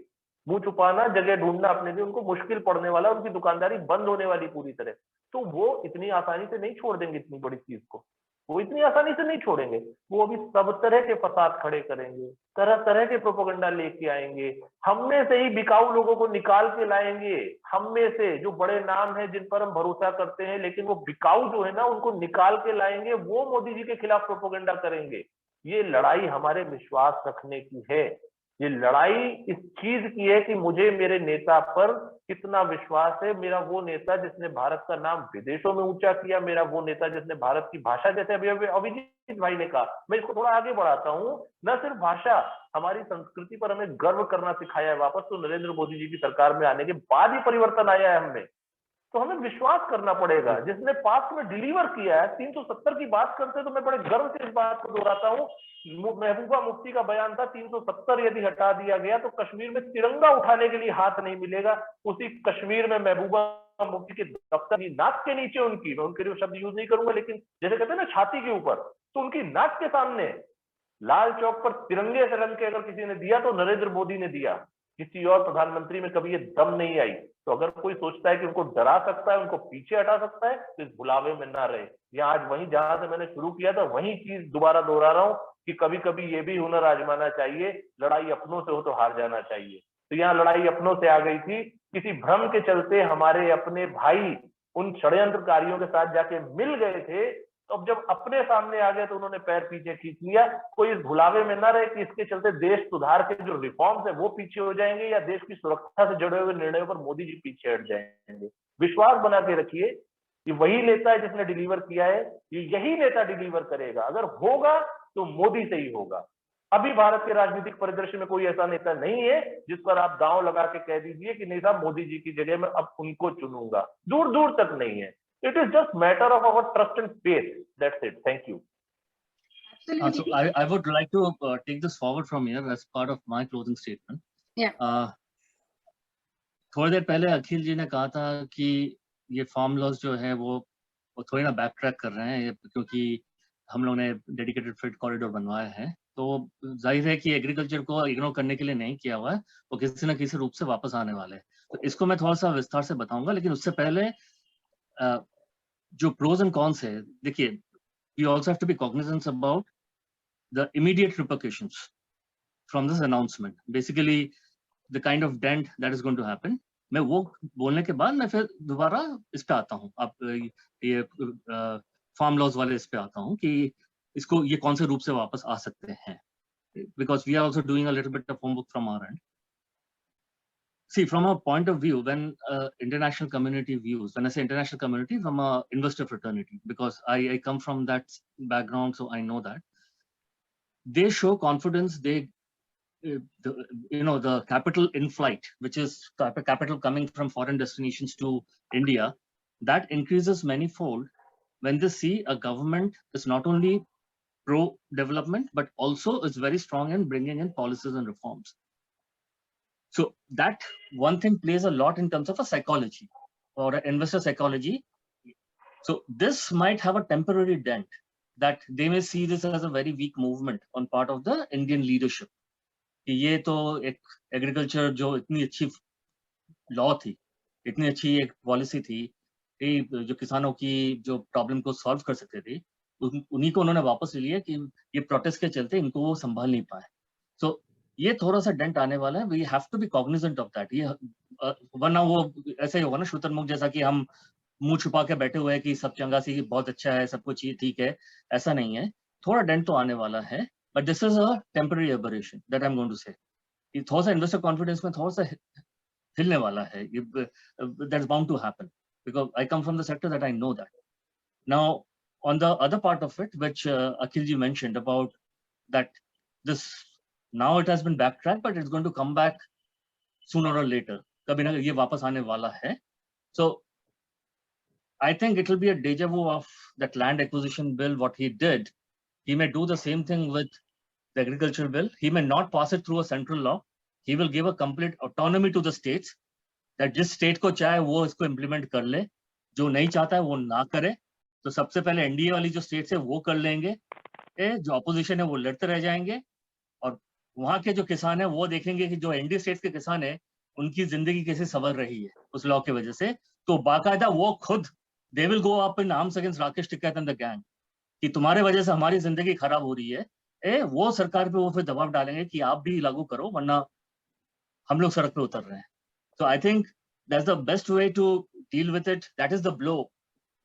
मुंह छुपाना, जगह ढूंढना अपने लिए उनको मुश्किल पड़ने वाला, उनकी दुकानदारी बंद होने वाली पूरी तरह। तो वो इतनी आसानी से नहीं छोड़ देंगे इतनी बड़ी चीज को, वो इतनी आसानी से नहीं छोड़ेंगे। वो अभी सब तरह के फसाद खड़े करेंगे, तरह तरह के प्रोपेगेंडा लेके आएंगे, हम में से ही बिकाऊ लोगों को निकाल के लाएंगे। हम में से जो बड़े नाम है, जिन पर हम भरोसा करते हैं, लेकिन वो बिकाऊ जो है ना, उनको निकाल के लाएंगे, वो मोदी जी के खिलाफ प्रोपेगेंडा करेंगे। ये लड़ाई हमारे विश्वास रखने की है। ये लड़ाई इस चीज की है कि मुझे मेरे नेता पर कितना विश्वास है। मेरा वो नेता जिसने भारत का नाम विदेशों में ऊंचा किया, मेरा वो नेता जिसने भारत की भाषा, जैसे अभी अभिजीत भाई ने कहा, मैं इसको थोड़ा आगे बढ़ाता हूँ, न सिर्फ भाषा, हमारी संस्कृति पर हमें गर्व करना सिखाया है वापस। तो नरेंद्र मोदी जी की सरकार में आने के बाद ही परिवर्तन आया है हमें, तो हमें विश्वास करना पड़ेगा। जिसने पास्ट में डिलीवर किया है, 370 की बात करते तो मैं बड़े गर्व से इस बात को दोहराता हूँ। महबूबा मुफ्ती का बयान था 370 यदि हटा दिया गया तो कश्मीर में तिरंगा उठाने के लिए हाथ नहीं मिलेगा। उसी कश्मीर में महबूबा मुफ्ती के दफ्तर की नाक के नीचे उनकी, मैं उनके लिए शब्द यूज नहीं करूंगा, लेकिन जैसे कहते हैं ना छाती के ऊपर, तो उनकी नाक के सामने लाल चौक पर तिरंगे से रंग के अगर किसी ने दिया तो नरेंद्र मोदी ने दिया। किसी और प्रधानमंत्री में कभी ये दम नहीं आई। तो अगर कोई सोचता है कि उनको डरा सकता है, उनको पीछे हटा सकता है, तो इस भुलावे में ना रहे। या आज वहीं जहां से मैंने शुरू किया था वही चीज दोबारा दोहरा रहा हूं कि कभी कभी ये भी हुनर आजमाना चाहिए। लड़ाई अपनों से हो तो हार जाना चाहिए। तो यहाँ लड़ाई अपनों से आ गई थी। किसी भ्रम के चलते हमारे अपने भाई उन षड्यंत्रकारियों के साथ जाके मिल गए थे, तो अब जब अपने सामने आ गए तो उन्होंने पैर पीछे खींच लिया। कोई इस भुलावे में ना रहे कि इसके चलते देश सुधार के जो रिफॉर्म्स है वो पीछे हो जाएंगे, या देश की सुरक्षा से जुड़े हुए निर्णयों पर मोदी जी पीछे हट जाएंगे। विश्वास बना के रखिए ये वही नेता है जिसने डिलीवर किया है, ये यही नेता डिलीवर करेगा। अगर होगा तो मोदी से ही होगा। अभी भारत के राजनीतिक परिदृश्य में कोई ऐसा नेता नहीं है जिस पर आप दांव लगा के कह दीजिए कि नहीं साहब मोदी जी की जगह मैं अब उनको चुनूंगा, दूर दूर तक नहीं है। It is just matter of our trust and faith, that's it. Thank you. So I would like to take this forward from here as part of my closing statement. Yeah. थोड़ी देर पहले अखिल जी ने कहा था कि ये फार्म लॉज जो है वो थोड़ी ना बैक ट्रैक कर रहे हैं क्योंकि हम लोग ने डेडिकेटेड फ्रेट कॉरिडोर बनवाया है, तो जाहिर है कि एग्रीकल्चर को इग्नोर करने के लिए नहीं किया हुआ है, वो किसी न किसी रूप से वापस आने वाले हैं। तो इसको मैं थोड़ा सा विस्तार से बताऊंगा, लेकिन उससे पहले जो प्रोज एंड कॉन्स है, देखिए we also have to be cognizant about the immediate repercussions from this announcement, basically the kind of dent that is going to happen. मैं वो बोलने के बाद मैं फिर दोबारा इस पे आता हूँ, आप ये फार्म लॉज वाले इस पे आता हूँ कि इसको ये कौन से रूप से वापस आ सकते हैं, because we are also doing a little bit of homework from our end. See, from a point of view, when international community views, when I say international community, from a investor fraternity, because I come from that background, so I know that they show confidence. They the capital in flight, which is capital coming from foreign destinations to India, that increases manifold when they see a government is not only pro-development, but also is very strong in bringing in policies and reforms. So that one thing plays a lot in terms of a psychology or an investor psychology. So this might have a temporary dent that they may see this as a very weak movement on part of the Indian leadership. ये तो एक एग्रीकल्चर जो इतनी अच्छी लॉ थी, इतनी अच्छी एक पॉलिसी थी, जो किसानों की जो प्रॉब्लम को सॉल्व कर सकते थे, उन्हीं को उन्होंने वापस ले लिया कि ये प्रोटेस्ट के चलते इनको वो संभाल नहीं पाए। सो ये थोड़ा सा डेंट आने वाला है, we have to be cognizant of that. ये वरना वो ऐसा ही होगा ना शुतुरमुर्ग जैसा कि हम मुंह छुपा के बैठे हुए हैं कि सब चंगा सी बहुत अच्छा है, सब कुछ ठीक है, ऐसा नहीं है। थोड़ा डेंट तो आने वाला है, but this is a temporary aberration that I am going to say. ये थोड़ा सा इन्वेस्टर कॉन्फिडेंस में थोड़ा सा हिलने वाला है, that's bound to happen because I come from the sector that I know that. Now, on the other part of it, which Akhilji mentioned about that this, now it has been backtracked, but it's going to come back sooner or later. Kabhi na ye wapas aane wala hai. So, I think it will be a deja vu of that land acquisition bill, what he did. He may do the same thing with the agriculture bill. He may not pass it through a central law. He will give a complete autonomy to the states. that जिस स्टेट को चाहे वो इसको इम्प्लीमेंट कर ले, जो नहीं चाहता है वो ना करे। तो सबसे पहले एनडीए वाली जो स्टेट्स है वो कर लेंगे, जो अपोजिशन है वो लड़ते रह जाएंगे, और वहां के जो किसान है वो देखेंगे कि जो एनडीए स्टेट्स के किसान है उनकी जिंदगी कैसे संवर रही है उस लॉ की वजह से। तो बाकायदा वो खुद they will go up in arms against Rakesh Tikait and the gang कि तुम्हारे वजह से हमारी जिंदगी खराब हो रही है। वो सरकार पे वो फिर दबाव डालेंगे कि आप भी लागू करो वरना हम लोग सड़क पे उतर रहे हैं। So I think that's the best way to deal with it. That is the blow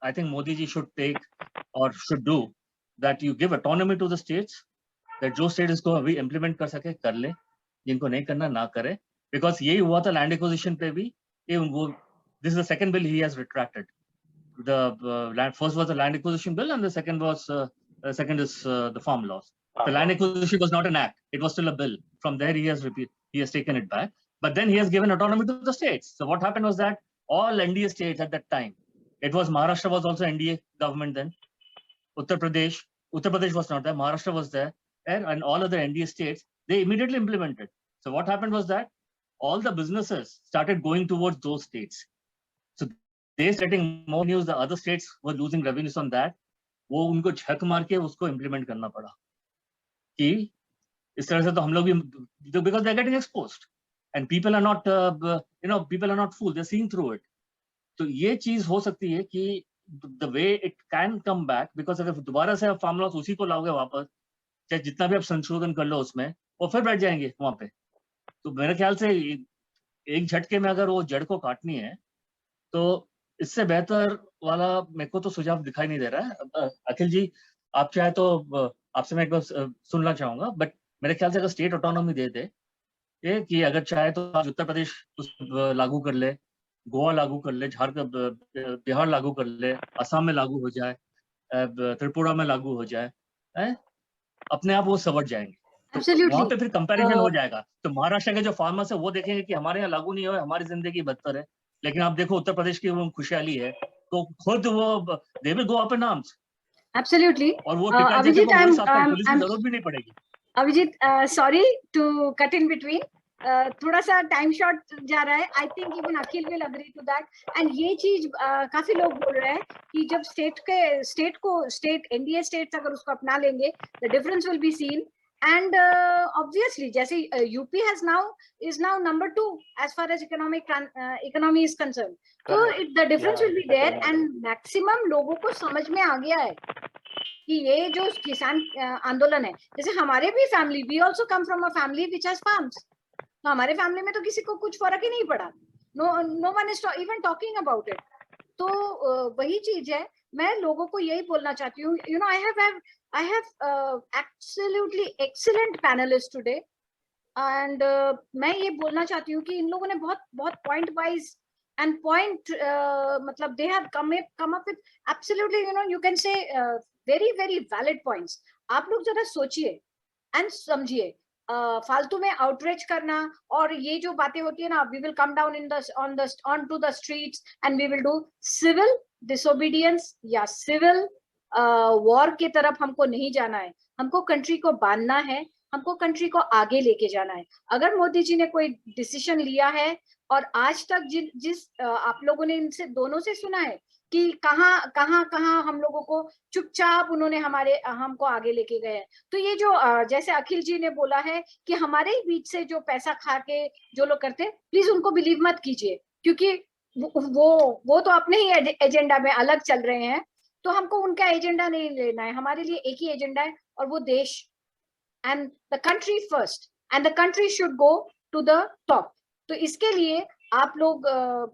I think Modi ji should take or should do, that you give autonomy to the states, that जो state इसको अभी implement कर सके कर ले, जिनको नहीं करना ना करे, because यही हुआ था land acquisition पे भी। This is the second bill he has retracted. The first was the land acquisition bill, and the second was the farm laws. The land acquisition was not an act; it was still a bill. From there, he has taken it back. But then he has given autonomy to the states. So what happened was that all NDA states at that time, it was Maharashtra was also NDA government then. Uttar Pradesh was not there. Maharashtra was there, and all other NDA states, they immediately implemented. So what happened was that all the businesses started going towards those states. So they starting more news. The other states were losing revenues on that. वो उनको झक मार के उसको implement करना पड़ा कि इस तरह से तो हम लोग भी, because they're getting exposed. And people are not, people are not fooled. They're seeing through it. तो ये चीज हो सकती है कि the way it can come back, because अगर दोबारा से आप फार्म लॉस उसी को लाओगे वापस, चाहे जितना भी आप संशोधन कर लो उसमें, वो फिर बैठ जाएंगे वहां पे। तो मेरे ख्याल से एक झटके में अगर वो जड़ को काटनी है, तो इससे बेहतर वाला मेरे को तो सुझाव दिखाई नहीं दे रहा है। अखिल जी, आप चाहे तो आपसे मैं एक बार सुनना चाहूंगा, बट मेरे ख्याल से अगर स्टेट ऑटोनॉमी दे दे कि अगर चाहे तो उत्तर प्रदेश लागू कर ले, गोवा लागू कर ले, झारखंड, बिहार लागू कर ले, असम में लागू हो जाए, त्रिपुरा में लागू हो जाए, अपने आप वो संवर जाएंगे। तो वहां पे फिर कंपैरिजन हो जाएगा। तो महाराष्ट्र के जो फार्मर्स है वो देखेंगे कि हमारे यहाँ लागू नहीं हो, हमारी जिंदगी बदतर है। लेकिन आप देखो उत्तर प्रदेश की वो खुशहाली है, तो खुद वो they will go up in arms. Absolutely. और वो टिकट जैसे वो बोल सकते हैं, पुलिस की जरूरत भी नहीं पड़ेगी। Abhijit, sorry to cut in between, थोड़ा सा टाइम शॉर्ट जा रहा है। I think even Akhil will agree to that. And ये चीज काफी लोग बोल रहे हैं कि जब स्टेट एनडीए स्टेट्स अगर उसको अपना लेंगे, the difference will be seen. And obviously जैसे UP is now number 2 as far as economy is concerned, so the difference will be there, and maximum लोगों को समझ में आ गया है कि ये जो किसान आंदोलन है, जैसे हमारे भी family, we also come from a family which has farms, तो हमारे फैमिली में तो किसी को कुछ फर्क ही नहीं पड़ा, no one is even talking about it. तो वही चीज है, मैं लोगों को यही बोलना चाहती हूँ, you know, I have absolutely excellent panelists today, and मैं ये बोलना चाहती हूँ कि इन लोगों ने बहुत पॉइंट वाइज and point मतलब they have come up with absolutely, you know, you can say very very valid points. आप लोग जरा सोचिए एंड समझिए, फालतू में आउटरीच करना और ये जो बातें होती है ना, we will come down onto the streets and we will do civil disobedience या civil वॉर की तरफ हमको नहीं जाना है। हमको कंट्री को बांधना है, हमको कंट्री को आगे लेके जाना है। अगर मोदी जी ने कोई डिसीजन लिया है, और आज तक जिस आप लोगों ने इनसे दोनों से सुना है कि कहाँ हम लोगों को चुपचाप उन्होंने हमको आगे लेके गए हैं। तो ये जो जैसे अखिल जी ने बोला है कि हमारे ही बीच से जो पैसा खा के जो लोग करते हैं, प्लीज उनको बिलीव मत कीजिए, क्योंकि वो तो अपने ही एजेंडा में अलग चल रहे हैं। तो हमको उनका एजेंडा नहीं लेना है, हमारे लिए एक ही एजेंडा है, और वो देश and the country first, and the country should go to the top. तो इसके लिए आप लोग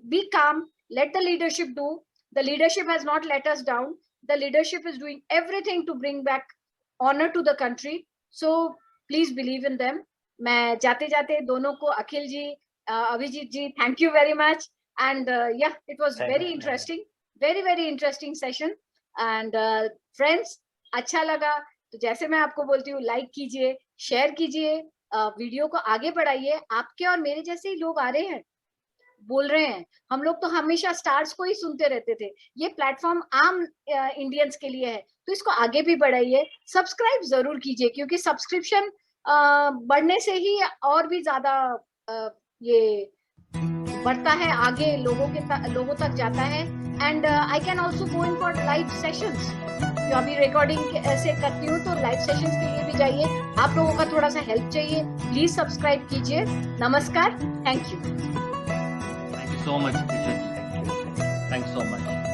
be calm, let the leadership do, the leadership has not let us down, the leadership is doing everything to bring back honour to the country, so please believe in them. मैं जाते जाते दोनों को, Akhil ji, Abhijit ji, thank you very much, and yeah it was very interesting, very interesting session. And friends, अच्छा लगा तो जैसे मैं आपको बोलती हूँ, लाइक कीजिए, शेयर कीजिए, वीडियो को आगे बढ़ाइए। आपके और मेरे जैसे ही लोग आ रहे हैं, बोल रहे हैं, हम लोग तो हमेशा स्टार्स को ही सुनते रहते थे, ये प्लेटफॉर्म आम इंडियंस के लिए है, तो इसको आगे भी बढ़ाइए। सब्सक्राइब जरूर कीजिए, क्योंकि सब्सक्रिप्शन बढ़ने से ही और भी ज्यादा ये बढ़ता है, आगे लोगों तक जाता है। And I can also go in for live sessions, जो अभी रिकॉर्डिंग ऐसे करती हूँ, तो लाइव सेशंस के लिए भी जाइए। आप लोगों का थोड़ा सा हेल्प चाहिए, प्लीज सब्सक्राइब कीजिए। नमस्कार, thank you so much, thank you so much.